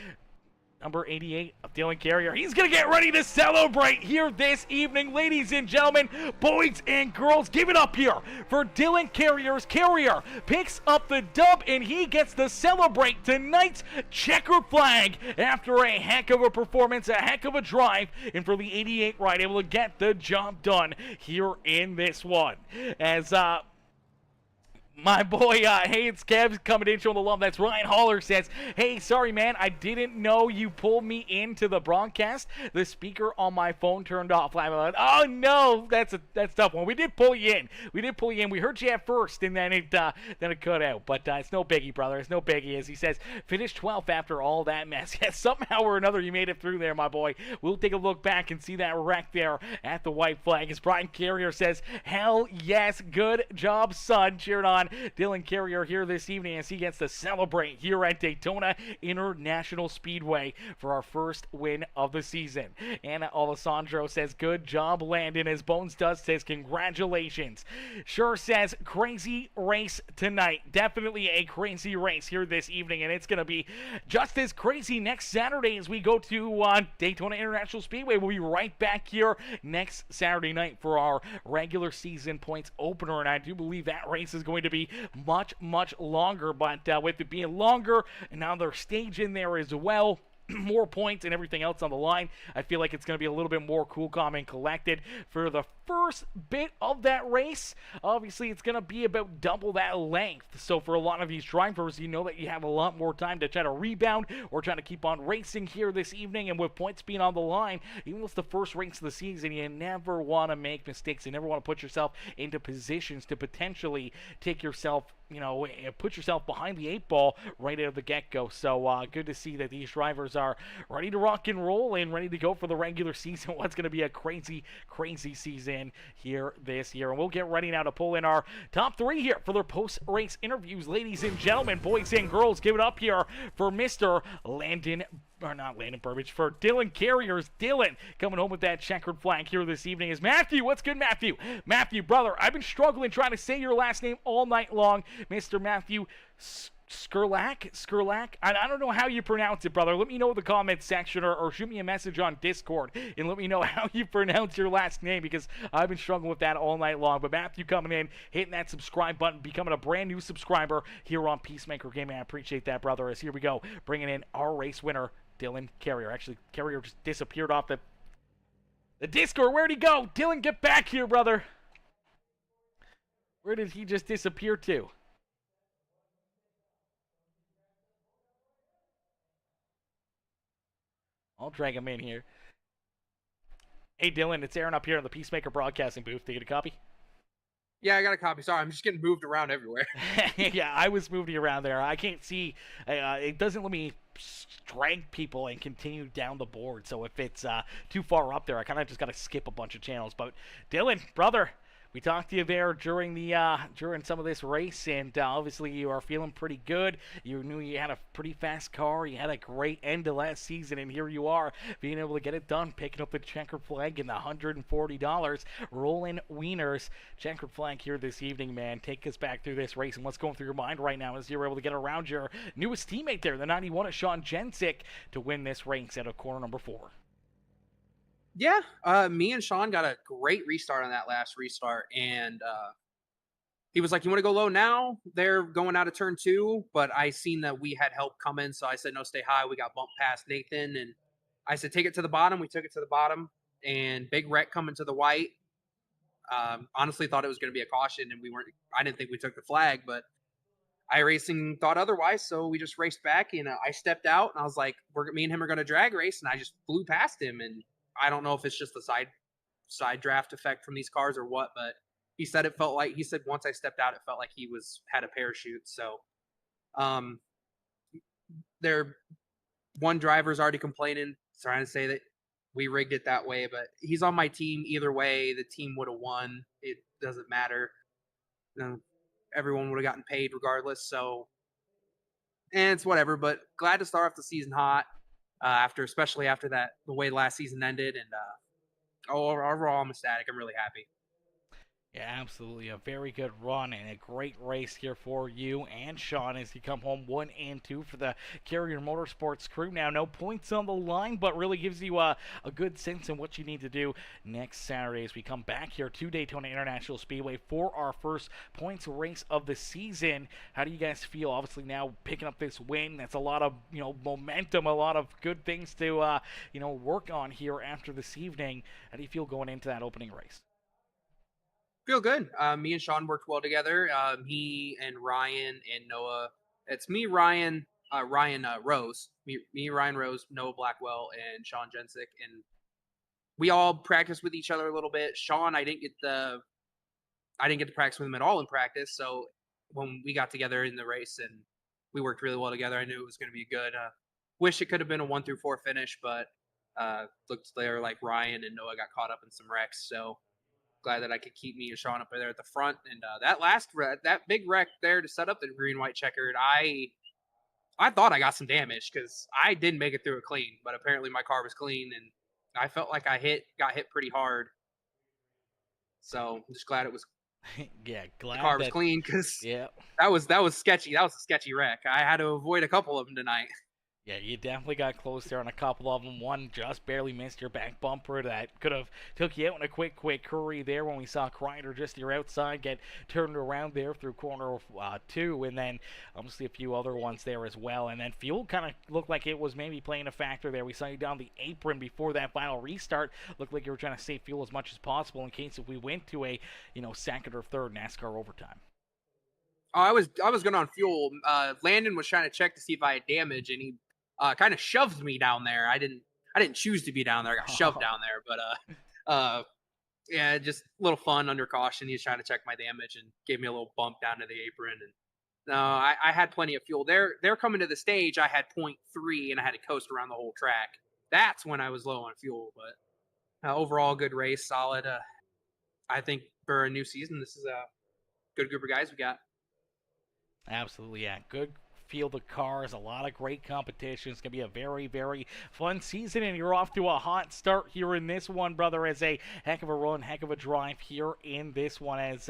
number 88 of Dylan Carrier. He's going to get ready to celebrate here this evening. Ladies and gentlemen, boys and girls, give it up here for Dylan Carrier's Carrier. Picks up the dub, and he gets to celebrate tonight's checkered flag after a heck of a performance, a heck of a drive, and for the 88 ride, able to get the job done here in this one. As, my boy, Heyitskevcustoms coming in, showing the love. That's Ryan Haller says, hey, sorry, man, I didn't know you pulled me into the broadcast. The speaker on my phone turned off. I'm like, oh, no, that's a tough one. We did pull you in. We heard you at first, and then it cut out. But it's no biggie, brother. It's no biggie, as he says, finished 12th after all that mess. Yes, somehow or another, you made it through there, my boy. We'll take a look back and see that wreck there at the white flag. As Brian Carrier says, hell yes, good job, son. Cheered on Dylan Carrier here this evening as he gets to celebrate here at Daytona International Speedway for our first win of the season. Anna Alessandro says, good job, Landon. As Bones does says, congratulations. Sure says, crazy race tonight. Definitely a crazy race here this evening, and it's going to be just as crazy next Saturday as we go to Daytona International Speedway. We'll be right back here next Saturday night for our regular season points opener, and I do believe that race is going to be much, much longer, but with it being longer, and now they're staging there as well, more points and everything else on the line, I feel like it's going to be a little bit more cool, calm, and collected for the first bit of that race. Obviously, it's going to be about double that length, so for a lot of these drivers, you know that you have a lot more time to try to rebound or try to keep on racing here this evening, and with points being on the line, even though it's the first race of the season, you never want to make mistakes. You never want to put yourself into positions to potentially take yourself, put yourself behind the 8 ball right out of the get-go. So good to see that these drivers are ready to rock and roll and ready to go for the regular season. What's going to be a crazy, crazy season here this year. And we'll get ready now to pull in our top 3 here for their post-race interviews. Ladies and gentlemen, boys and girls, give it up here for Mr. Burbage, for Dylan Carrier's Dylan coming home with that checkered flag here this evening is Matthew. What's good, Matthew? Matthew, brother, I've been struggling trying to say your last name all night long. Mr. Matthew Skurlak. I don't know how you pronounce it, brother. Let me know in the comment section or shoot me a message on Discord and let me know how you pronounce your last name, because I've been struggling with that all night long. But Matthew coming in, hitting that subscribe button, becoming a brand new subscriber here on Peacemaker Gaming. I appreciate that, brother. As here we go, bringing in our race winner, Dylan Carrier. Actually, Carrier just disappeared off the Discord. Where'd he go? Dylan, get back here, brother. Where did he just disappear to? I'll drag him in here. Hey, Dylan, it's Aaron up here in the Peacemaker broadcasting booth. Did you get a copy? Yeah, I got a copy. Sorry, I'm just getting moved around everywhere. Yeah, I was moving around there. I can't see. It doesn't let me drag people and continue down the board. So if it's too far up there, I kind of just got to skip a bunch of channels. But Dylan, brother, we talked to you there during some of this race, and obviously you are feeling pretty good. You knew you had a pretty fast car. You had a great end to last season, and here you are being able to get it done, picking up the checkered flag and the $140. Rollin Wieners checkered flag here this evening, man. Take us back through this race and what's going through your mind right now as you're able to get around your newest teammate there, the 91 of Sean Jensick, to win this race at corner number 4. Yeah, me and Sean got a great restart on that last restart, and he was like, you want to go low now? They're going out of turn 2, but I seen that we had help coming, so I said, no, stay high. We got bumped past Nathan, and I said, take it to the bottom. We took it to the bottom, and big wreck coming to the white. Honestly thought it was going to be a caution, and I didn't think we took the flag, but iRacing thought otherwise, so we just raced back, and I stepped out, and I was like, me and him are going to drag race, and I just flew past him, and I don't know if it's just the side draft effect from these cars or what, but he said once I stepped out, it felt like he had a parachute. So, one driver's already complaining, trying to say that we rigged it that way, but he's on my team either way. The team would have won. It doesn't matter. Everyone would have gotten paid regardless. So, and it's whatever. But glad to start off the season hot. Especially after the way last season ended, and overall, I'm ecstatic. I'm really happy. Yeah, absolutely. A very good run and a great race here for you and Sean as you come home 1 and 2 for the Carrier Motorsports crew. Now, no points on the line, but really gives you a good sense in what you need to do next Saturday as we come back here to Daytona International Speedway for our first points race of the season. How do you guys feel? Obviously, now picking up this win, that's a lot of momentum, a lot of good things to work on here after this evening. How do you feel going into that opening race? Feel good. Me and Sean worked well together. Me and Ryan and Noah. It's me, Ryan, Rose. Me, Ryan Rose, Noah Blackwell, and Sean Jensick, and we all practiced with each other a little bit. Sean, I didn't get to practice with him at all in practice. So when we got together in the race and we worked really well together, I knew it was going to be good. Wish it could have been a 1 through 4 finish, but looked there like Ryan and Noah got caught up in some wrecks. So glad that I could keep me and Sean up there at the front. And that big wreck there to set up the green-white checkered, I thought I got some damage because I didn't make it through it clean, but apparently my car was clean, and I felt like I got hit pretty hard. So I'm just glad it was. Yeah, glad the car was clean because that was sketchy. That was a sketchy wreck. I had to avoid a couple of them tonight. Yeah, you definitely got close there on a couple of them. One just barely missed your back bumper. That could have took you out in a quick hurry there when we saw Crider just your outside get turned around there through corner 2. And then obviously a few other ones there as well. And then fuel kind of looked like it was maybe playing a factor there. We saw you down the apron before that final restart. Looked like you were trying to save fuel as much as possible in case if we went to a second or third NASCAR overtime. Oh, I was going on fuel. Landon was trying to check to see if I had damage, and he kind of shoved me down there. I didn't choose to be down there. I got shoved down there, but yeah, just a little fun under caution. He was trying to check my damage and gave me a little bump down to the apron. And no, I had plenty of fuel. They're coming to the stage. I had 0.3 and I had to coast around the whole track. That's when I was low on fuel, but overall good race, solid. I think for a new season, this is a good group of guys we got. Absolutely, yeah. Good field of cars, a lot of great competition. It's going to be a very, very fun season, and you're off to a hot start here in this one, brother, as a heck of a run, heck of a drive here in this one as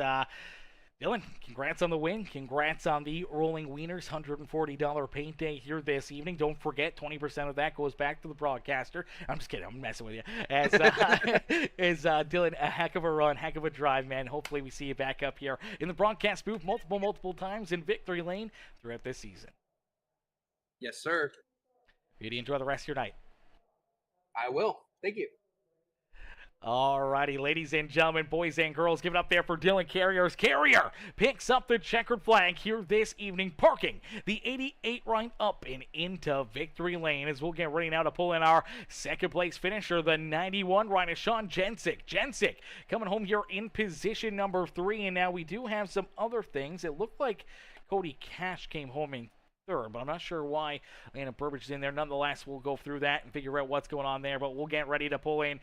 Dylan, congrats on the win. Congrats on the Rollin Wieners $140 paint day here this evening. Don't forget, 20% of that goes back to the broadcaster. I'm just kidding. I'm messing with you. As Dylan, a heck of a run, heck of a drive, man. Hopefully we see you back up here in the broadcast booth multiple times in victory lane throughout this season. Yes, sir. Beauty, enjoy the rest of your night. I will. Thank you. Alrighty, ladies and gentlemen, boys and girls, give it up there for Dylan Carrier's Carrier picks up the checkered flag here this evening, parking the 88 right up and into victory lane as we'll get ready now to pull in our second place finisher, the 91 rider, Sean Jensick. Jensick coming home here in position number 3, and now we do have some other things. It looked like Cody Cash came home in third, but I'm not sure why Anna Burbage is in there. Nonetheless, we'll go through that and figure out what's going on there, but we'll get ready to pull in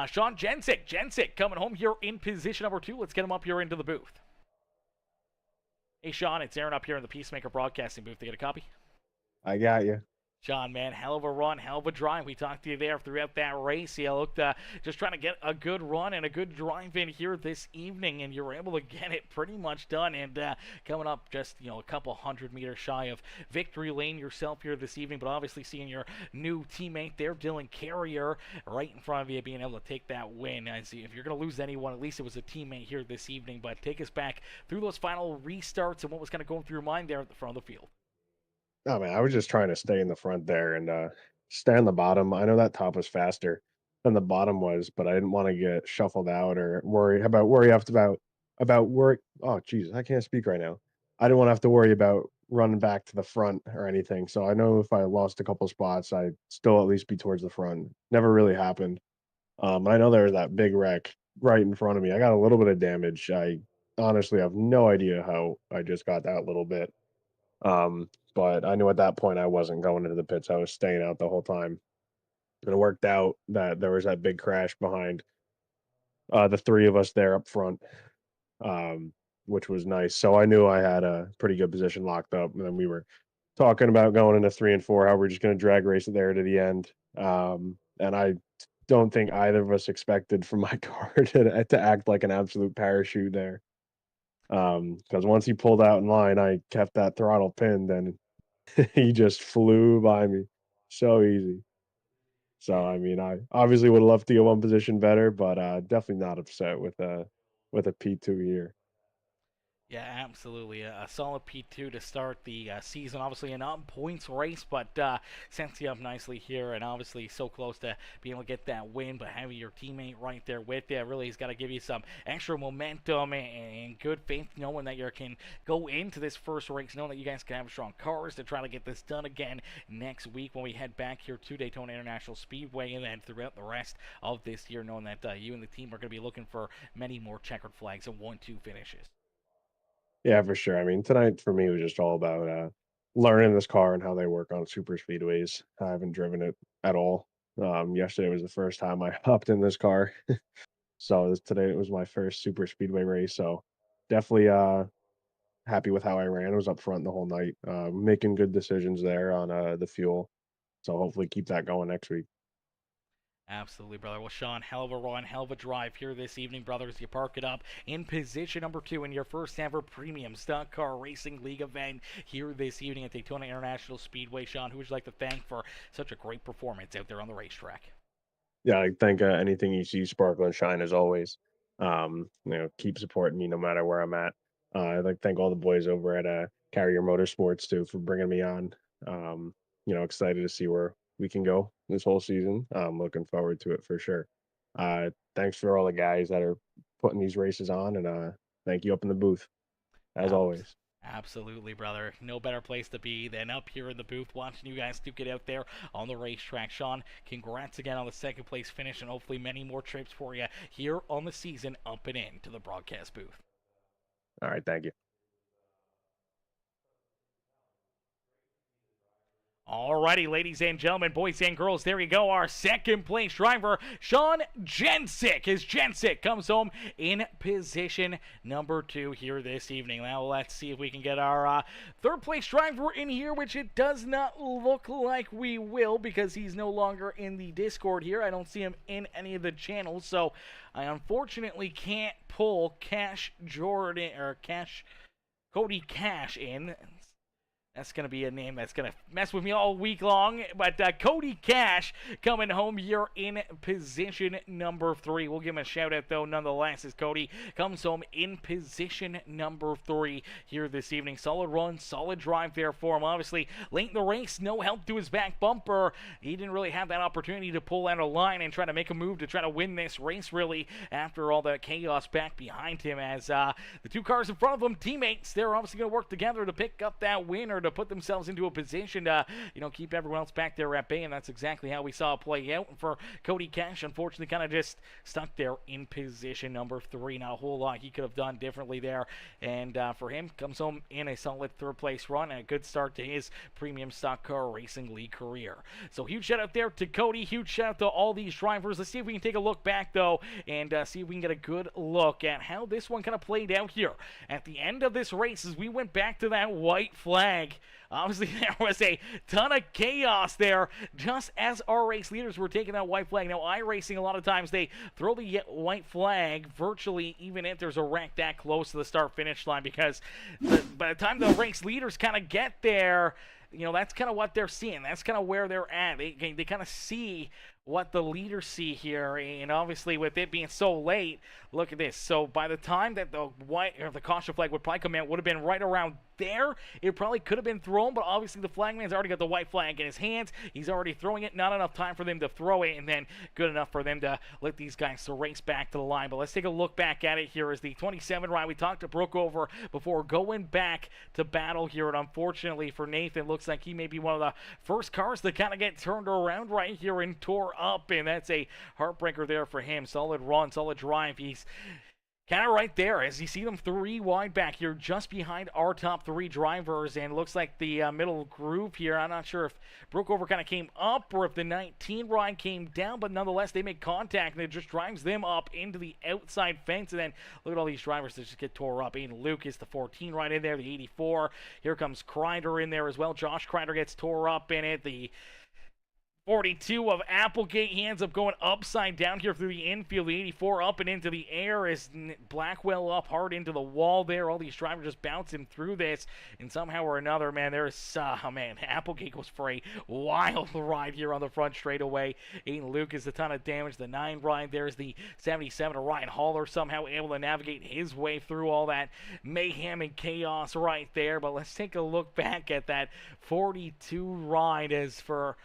Sean Jensick. Jensick coming home here in position number 2. Let's get him up here into the booth. Hey, Sean, it's Aaron up here in the Peacemaker broadcasting booth. You get a copy? I got you. Sean, man, hell of a run, hell of a drive. We talked to you there throughout that race. You looked just trying to get a good run and a good drive in here this evening, and you were able to get it pretty much done. And coming up just, a couple 100 meters shy of victory lane yourself here this evening, but obviously seeing your new teammate there, Dylan Carrier, right in front of you, being able to take that win. I see if you're going to lose anyone, at least it was a teammate here this evening. But take us back through those final restarts and what was kind of going through your mind there at the front of the field. Oh man, I was just trying to stay in the front there and stay on the bottom. I know that top was faster than the bottom was, but I didn't want to get shuffled out or worry about worry. Oh Jesus, I can't speak right now. I didn't want to have to worry about running back to the front or anything. So I know if I lost a couple spots, I'd still at least be towards the front. Never really happened. I know there was that big wreck right in front of me. I got a little bit of damage. I honestly have no idea how I just got that little bit. But I knew at that point I wasn't going into the pits. I was staying out the whole time. And it worked out that there was that big crash behind the three of us there up front, um, which was nice. So I knew I had a pretty good position locked up. And then we were talking about going into 3 and 4, how we're just going to drag race it there to the end. And I don't think either of us expected for my car to act like an absolute parachute there. Because once he pulled out in line, I kept that throttle pinned, and he just flew by me so easy. So I mean, I obviously would have loved to get one position better, but definitely not upset with a P2 here. Yeah, absolutely. A solid P2 to start the season. Obviously, an on-points race, but sets you up nicely here, and obviously so close to being able to get that win, but having your teammate right there with you really has got to give you some extra momentum and good faith, knowing that you can go into this first race, knowing that you guys can have strong cars to try to get this done again next week when we head back here to Daytona International Speedway, and then throughout the rest of this year, knowing that you and the team are going to be looking for many more checkered flags and 1-2 finishes. Yeah, for sure. I mean, tonight for me was just all about learning this car and how they work on super speedways. I haven't driven it at all. Yesterday was the first time I hopped in this car. So today it was my first super speedway race. So definitely happy with how I ran. I was up front the whole night, making good decisions there on the fuel. So hopefully keep that going next week. Absolutely, brother. Well, Sean, hell of a run, hell of a drive here this evening, brothers. You park it up in position number 2 in your first ever premium stock car racing league event here this evening at Daytona International Speedway. Sean, who would you like to thank for such a great performance out there on the racetrack? Yeah, I think anything you see sparkle and shine as always. Keep supporting me no matter where I'm at. I'd like to thank all the boys over at Carrier Motorsports too for bringing me on. Excited to see where we can go this whole season. I'm looking forward to it for sure. Thanks for all the guys that are putting these races on, and thank you up in the booth as always. Absolutely, brother. No better place to be than up here in the booth watching you guys duke it out there on the racetrack. Sean, congrats again on the second place finish, and hopefully many more trips for you here on the season up and in to the broadcast booth. All right, thank you. Alrighty, ladies and gentlemen, boys and girls, there you go. Our second place driver, Sean Jensick. As Jensick comes home in position number 2 here this evening. Now let's see if we can get our third place driver in here, which it does not look like we will because he's no longer in the Discord here. I don't see him in any of the channels, so I unfortunately can't pull Cody Cash in. That's going to be a name that's going to mess with me all week long. But Cody Cash coming home here in position number 3. We'll give him a shout out, though, nonetheless, as Cody comes home in position number 3 here this evening. Solid run, solid drive there for him. Obviously, late in the race, no help to his back bumper. He didn't really have that opportunity to pull out a line and try to make a move to try to win this race, really, after all the chaos back behind him. As the two cars in front of him, teammates, they're obviously going to work together to pick up that win or to put themselves into a position to, keep everyone else back there at bay, and that's exactly how we saw it play out. And for Cody Cash, unfortunately, kind of just stuck there in position number 3. Not a whole lot he could have done differently there, and for him, comes home in a solid third-place run and a good start to his premium stock car racing league career. So huge shout-out there to Cody, huge shout-out to all these drivers. Let's see if we can take a look back, though, and see if we can get a good look at how this one kind of played out here. At the end of this race, as we went back to that white flag, obviously, there was a ton of chaos there just as our race leaders were taking that white flag. Now, iRacing, a lot of times, they throw the white flag virtually even if there's a wreck that close to the start-finish line, because by the time the race leaders kind of get there, that's kind of what they're seeing. That's kind of where they're at. They kind of see what the leaders see here, and obviously with it being so late, look at this. So by the time that the white or the caution flag would probably come out, would have been right around there. It probably could have been thrown, but obviously the flagman's already got the white flag in his hands. He's already throwing it. Not enough time for them to throw it, and then good enough for them to let these guys to race back to the line. But let's take a look back at it here as the 27 ride we talked to Brooke over before going back to battle here. And unfortunately for Nathan, looks like he may be one of the first cars to kind of get turned around right here and tore up, and that's a heartbreaker there for him. Solid run, solid drive. He's kind of right there as you see them 3 wide back here just behind our top 3 drivers, and looks like the middle groove here, I'm not sure if Brookover kind of came up or if the 19 ride came down, but nonetheless they make contact and it just drives them up into the outside fence. And then look at all these drivers that just get tore up. Aiden Lucas, the 14 right in there, the 84. Here comes Crider in there as well. Josh Crider gets tore up in it. The 42 of Applegate, he ends up going upside down here through the infield. The 84 up and into the air as Blackwell up hard into the wall there. All these drivers just bouncing through this, and somehow or another, man, there's, Applegate goes for a wild ride here on the front straightaway. Aiden Lucas, a ton of damage. The 9 ride, there's the 77 of Ryan Haller, somehow able to navigate his way through all that mayhem and chaos right there. But let's take a look back at that 42 ride. As for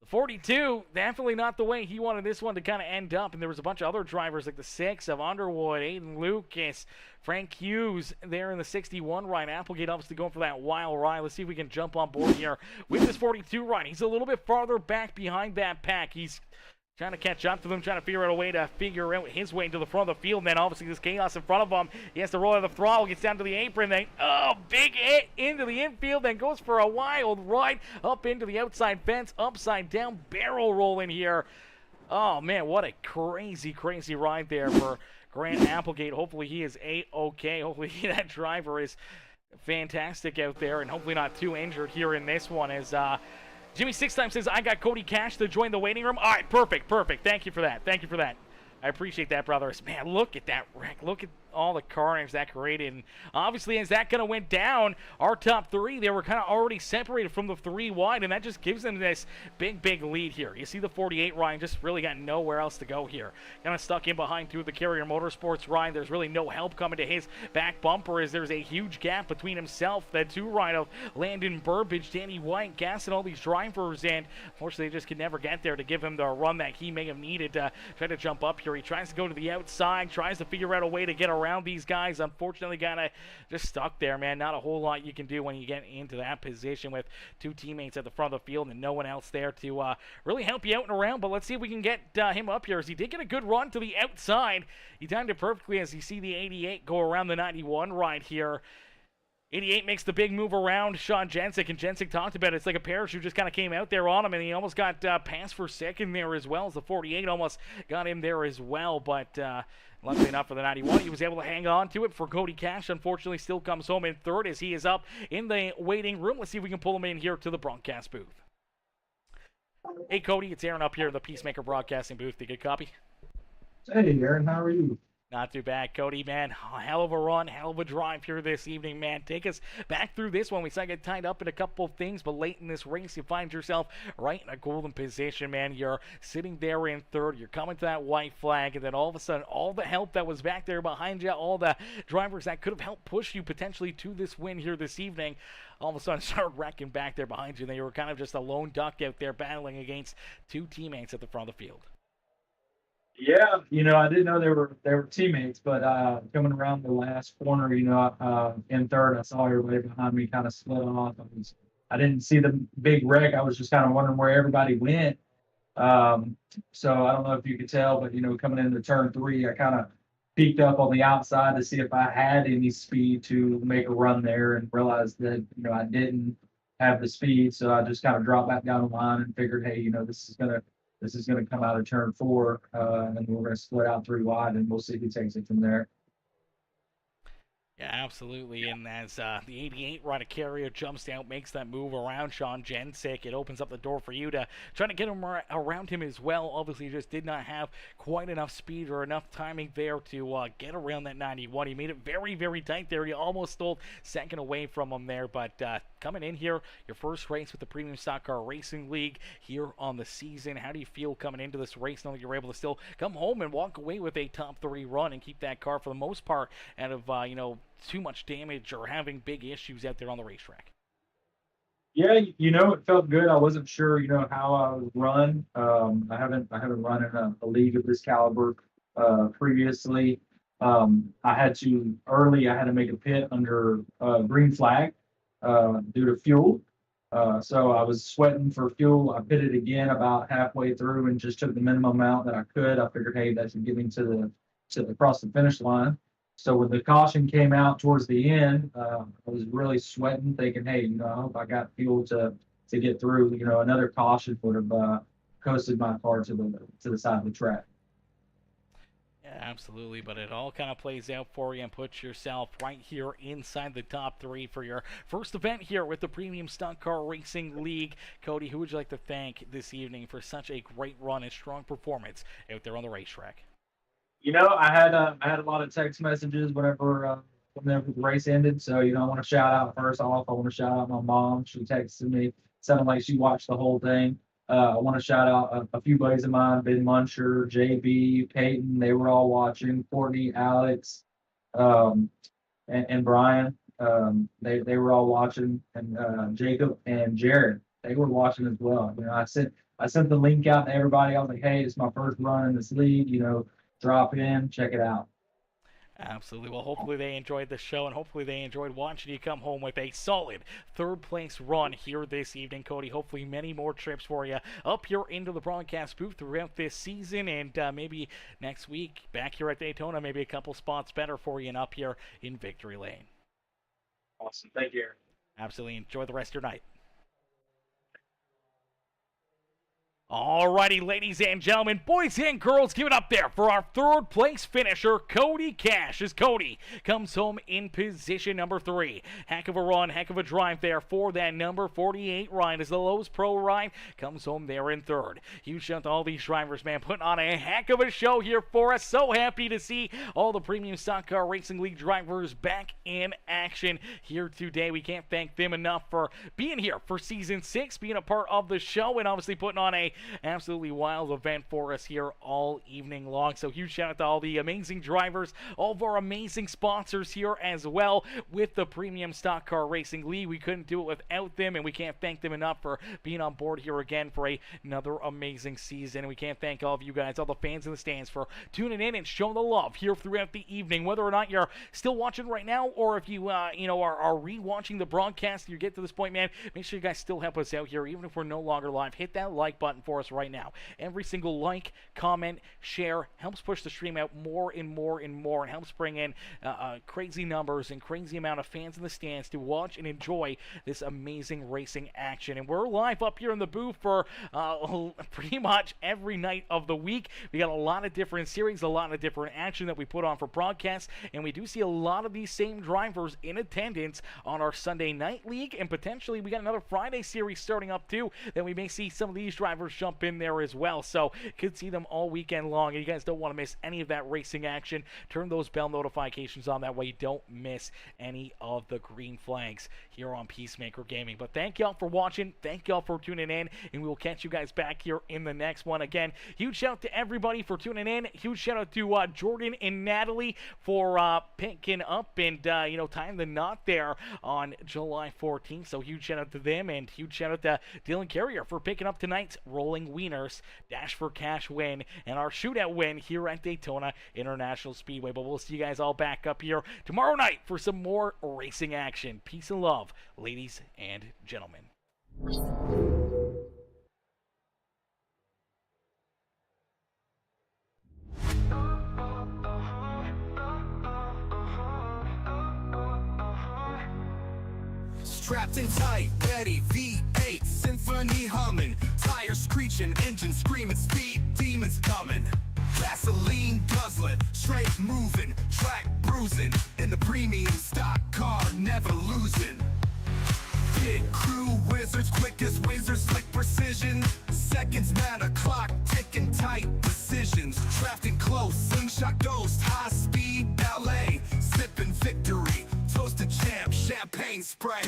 42, definitely not the way he wanted this one to kind of end up. And there was a bunch of other drivers like the 6 of Underwood, Aiden Lucas, Frank Hughes there in the 61 ride. Applegate obviously going for that wild ride. Let's see if we can jump on board here with this 42 ride. He's a little bit farther back behind that pack. He's trying to catch up to them, trying to figure out a way to figure out his way into the front of the field. And then obviously this chaos in front of him. He has to roll out the throttle, gets down to the apron, then, big hit into the infield, then goes for a wild ride up into the outside fence, upside down, barrel rolling here. Oh, man, what a crazy, crazy ride there for Grant Applegate. Hopefully he is A-okay. Hopefully that driver is fantastic out there and hopefully not too injured here in this one as, Jimmy 6 says, I got Cody Cash to join the waiting room. All right, perfect. Thank you for that. I appreciate that, brothers. Man, look at that wreck. Look at all the carnage that created. And obviously, as that kind of went down, our top 3, they were kind of already separated from the 3 wide, and that just gives them this big, big lead here. You see the 48 Ryan just really got nowhere else to go here. Kind of stuck in behind through the Carrier Motorsports Ryan. There's really no help coming to his back bumper as there's a huge gap between himself, the 2 ride of Landon Burbage, Danny White, Gas, and all these drivers, and unfortunately they just could never get there to give him the run that he may have needed to try to jump up here. He tries to go to the outside, tries to figure out a way to get around these guys. Unfortunately, kind of just stuck there, man. Not a whole lot you can do when you get into that position with 2 teammates at the front of the field and no one else there to really help you out and around. But let's see if we can get him up here, as he did get a good run to the outside. He timed it perfectly as you see the 88 go around the 91 right here. 88 makes the big move around Sean Jensick, and Jensick talked about it. It's like a parachute just kind of came out there on him, and he almost got passed for second there as well, as the 48 almost got him there as well. But luckily enough for the 91, he was able to hang on to it. For Cody Cash, unfortunately, still comes home in third as he is up in the waiting room. Let's see if we can pull him in here to the broadcast booth. Hey, Cody, it's Aaron up here in the Peacemaker broadcasting booth. You good copy? Hey, Aaron, how are you? Not too bad, Cody, man. Hell of a run, hell of a drive here this evening, man. Take us back through this one. We saw you get tied up in a couple of things, but late in this race, you find yourself right in a golden position, man. You're sitting there in third. You're coming to that white flag, and then all of a sudden, all the help that was back there behind you, all the drivers that could have helped push you potentially to this win here this evening, all of a sudden started wrecking back there behind you. And you were kind of just a lone duck out there battling against 2 teammates at the front of the field. Yeah, I didn't know they were teammates, but coming around the last corner, in third, I saw everybody behind me kind of split off. I didn't see the big wreck. I was just kind of wondering where everybody went. So I don't know if you could tell, but coming into turn 3, I kind of peeked up on the outside to see if I had any speed to make a run there, and realized that I didn't have the speed. So I just kind of dropped back down the line and figured, hey, this is gonna come out of turn 4, and then we're gonna split out 3 wide, and we'll see who takes it from there. Yeah, absolutely. And as the 88 Ryder Carrier jumps out, makes that move around Sean Jensick, it opens up the door for you to try to get him around him as well. Obviously, he just did not have quite enough speed or enough timing there to get around that 91. He made it very, very tight there. He almost stole second away from him there. But coming in here, your first race with the Premium Stock Car Racing League here on the season. How do you feel coming into this race, knowing you're able to still come home and walk away with a top 3 run and keep that car for the most part out of, too much damage or having big issues out there on the racetrack? Yeah, it felt good. I wasn't sure, how I would run. I haven't run in a league of this caliber previously. I had to make a pit under green flag due to fuel. So I was sweating for fuel. I pitted again about halfway through and just took the minimum amount that I could. I figured, hey, that should get me to the across the finish line. So when the caution came out towards the end, I was really sweating, thinking, hey, I hope I got fuel to get through. Another caution would have coasted my car to the side of the track. Yeah, absolutely, but it all kind of plays out for you and puts yourself right here inside the top 3 for your first event here with the Premium Stock Car Racing League. Cody, who would you like to thank this evening for such a great run and strong performance out there on the racetrack? I had a lot of text messages whenever the race ended. So I want to shout out first off. I want to shout out my mom. She texted me, sounded like she watched the whole thing. I want to shout out a few buddies of mine, Ben Muncher, JB, Peyton. They were all watching. Courtney, Alex, and Brian. They were all watching, and Jacob and Jared. They were watching as well. I sent the link out to everybody. I was like, hey, it's my first run in this league. Drop in, check it out. Absolutely. Well, hopefully they enjoyed the show, and hopefully they enjoyed watching you come home with a solid third-place run here this evening, Cody. Hopefully many more trips for you up here into the broadcast booth throughout this season, and maybe next week back here at Daytona, maybe a couple spots better for you and up here in Victory Lane. Awesome. Thank you, Aaron. Absolutely. Enjoy the rest of your night. Alrighty, ladies and gentlemen, boys and girls, give it up there for our third place finisher, Cody Cash, as Cody comes home in position number 3. Heck of a run, heck of a drive there for that number 48 ride as the Lowe's Pro ride comes home there in 3rd. Huge shout out to all these drivers, man, putting on a heck of a show here for us. So happy to see all the Premium Stock Car Racing League drivers back in action here today. We can't thank them enough for being here for Season 6, being a part of the show, and obviously putting on a absolutely wild event for us here all evening long. So huge shout out to all the amazing drivers, all of our amazing sponsors here as well with the Premium Stock Car Racing League. We couldn't do it without them, and we can't thank them enough for being on board here again for another amazing season. And we can't thank all of you guys, all the fans in the stands, for tuning in and showing the love here throughout the evening. Whether or not you're still watching right now, or if you are re-watching the broadcast, you get to this point, man, make sure you guys still help us out here, even if we're no longer live. Hit that like button for us right now. Every single like, comment, share helps push the stream out more and more and more, and helps bring in crazy numbers and crazy amount of fans in the stands to watch and enjoy this amazing racing action. And we're live up here in the booth for pretty much every night of the week. We got a lot of different series, a lot of different action that we put on for broadcasts, and we do see a lot of these same drivers in attendance on our Sunday night league, and potentially we got another Friday series starting up too, that we may see some of these drivers jump in there as well. So could see them all weekend long, and you guys don't want to miss any of that racing action. Turn those bell notifications on, that way you don't miss any of the green flags here on Peacemaker Gaming. But thank y'all for watching, thank y'all for tuning in, and we will catch you guys back here in the next one. Again, huge shout out to everybody for tuning in. Huge shout out to Jordan and Natalie for picking up and tying the knot there on July 14th. So huge shout out to them, and huge shout out to Dylan Carrier for picking up tonight's Rollin Wieners Dash for Cash win and our shootout win here at Daytona International Speedway. But we'll see you guys all back up here tomorrow night for some more racing action. Peace and love, ladies and gentlemen. Strapped in tight, ready, V8 symphony humming, tires screeching, engine screaming, speed demons coming. Gasoline guzzling, straight moving, track bruising, in the premium stock car, never losing. Pit crew wizards, quick as wizards, slick precision. Seconds matter, clock ticking, tight decisions. Drafting close, slingshot ghost, high speed ballet, sipping victory, toasted champ, champagne spray.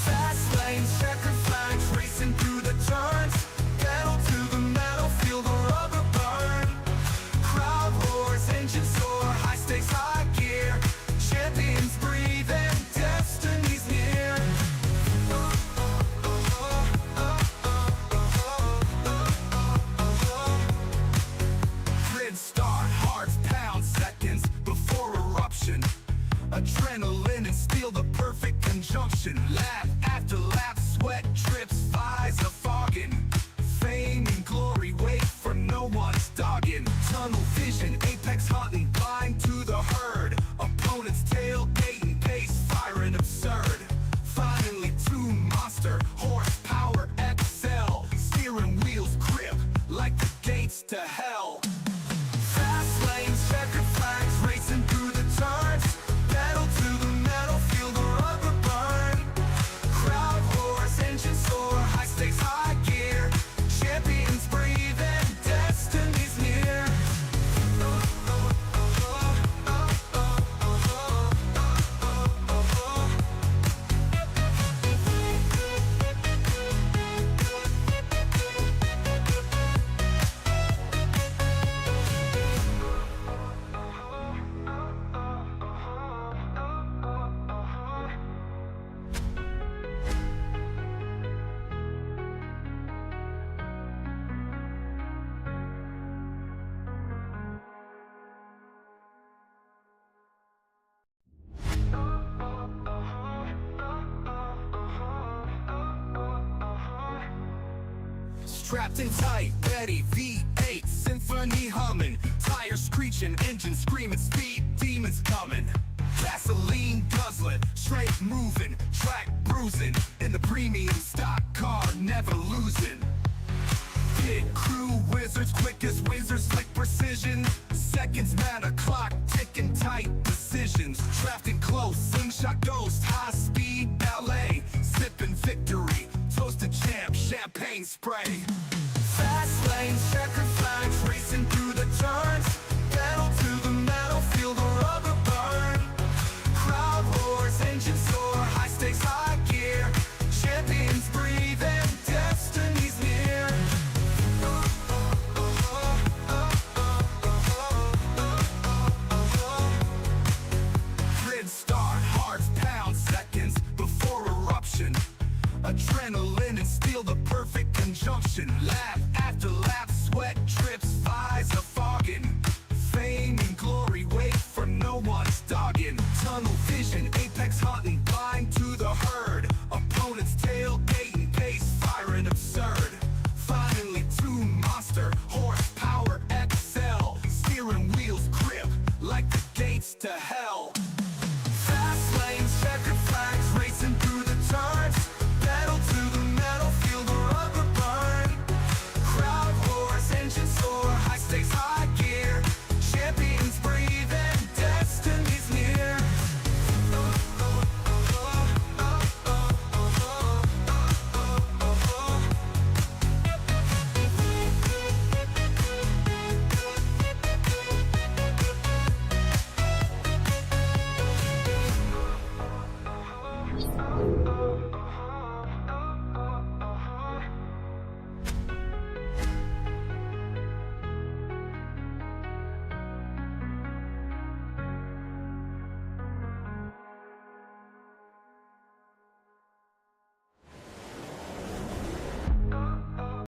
Fast lanes, checker flags, racing through the turns. Pedal to the metal, feel the rubber burn. Crowd roars, engine soar, high stakes, high gear. Champions breathe and destiny's near. Grid start, hearts pound, seconds before eruption. Adrenaline and steel, the perfect conjunction. Lap after lap, sweat gates to hell. Fast lanes, checkered flags, racing through the turns. Pedal to the metal, feel the rubber burn. Crowd roars, engine soar, high stakes, high gear. Champions breathe and destiny's near. Strapped in tight, ready, V8, symphony humming. Tires screeching, engine screaming, speed demons coming. Gasoline guzzling, straight moving, track bruising. In the premium stock car, never losing. Pit crew wizards, quick as wizards, slick precision. Seconds matter,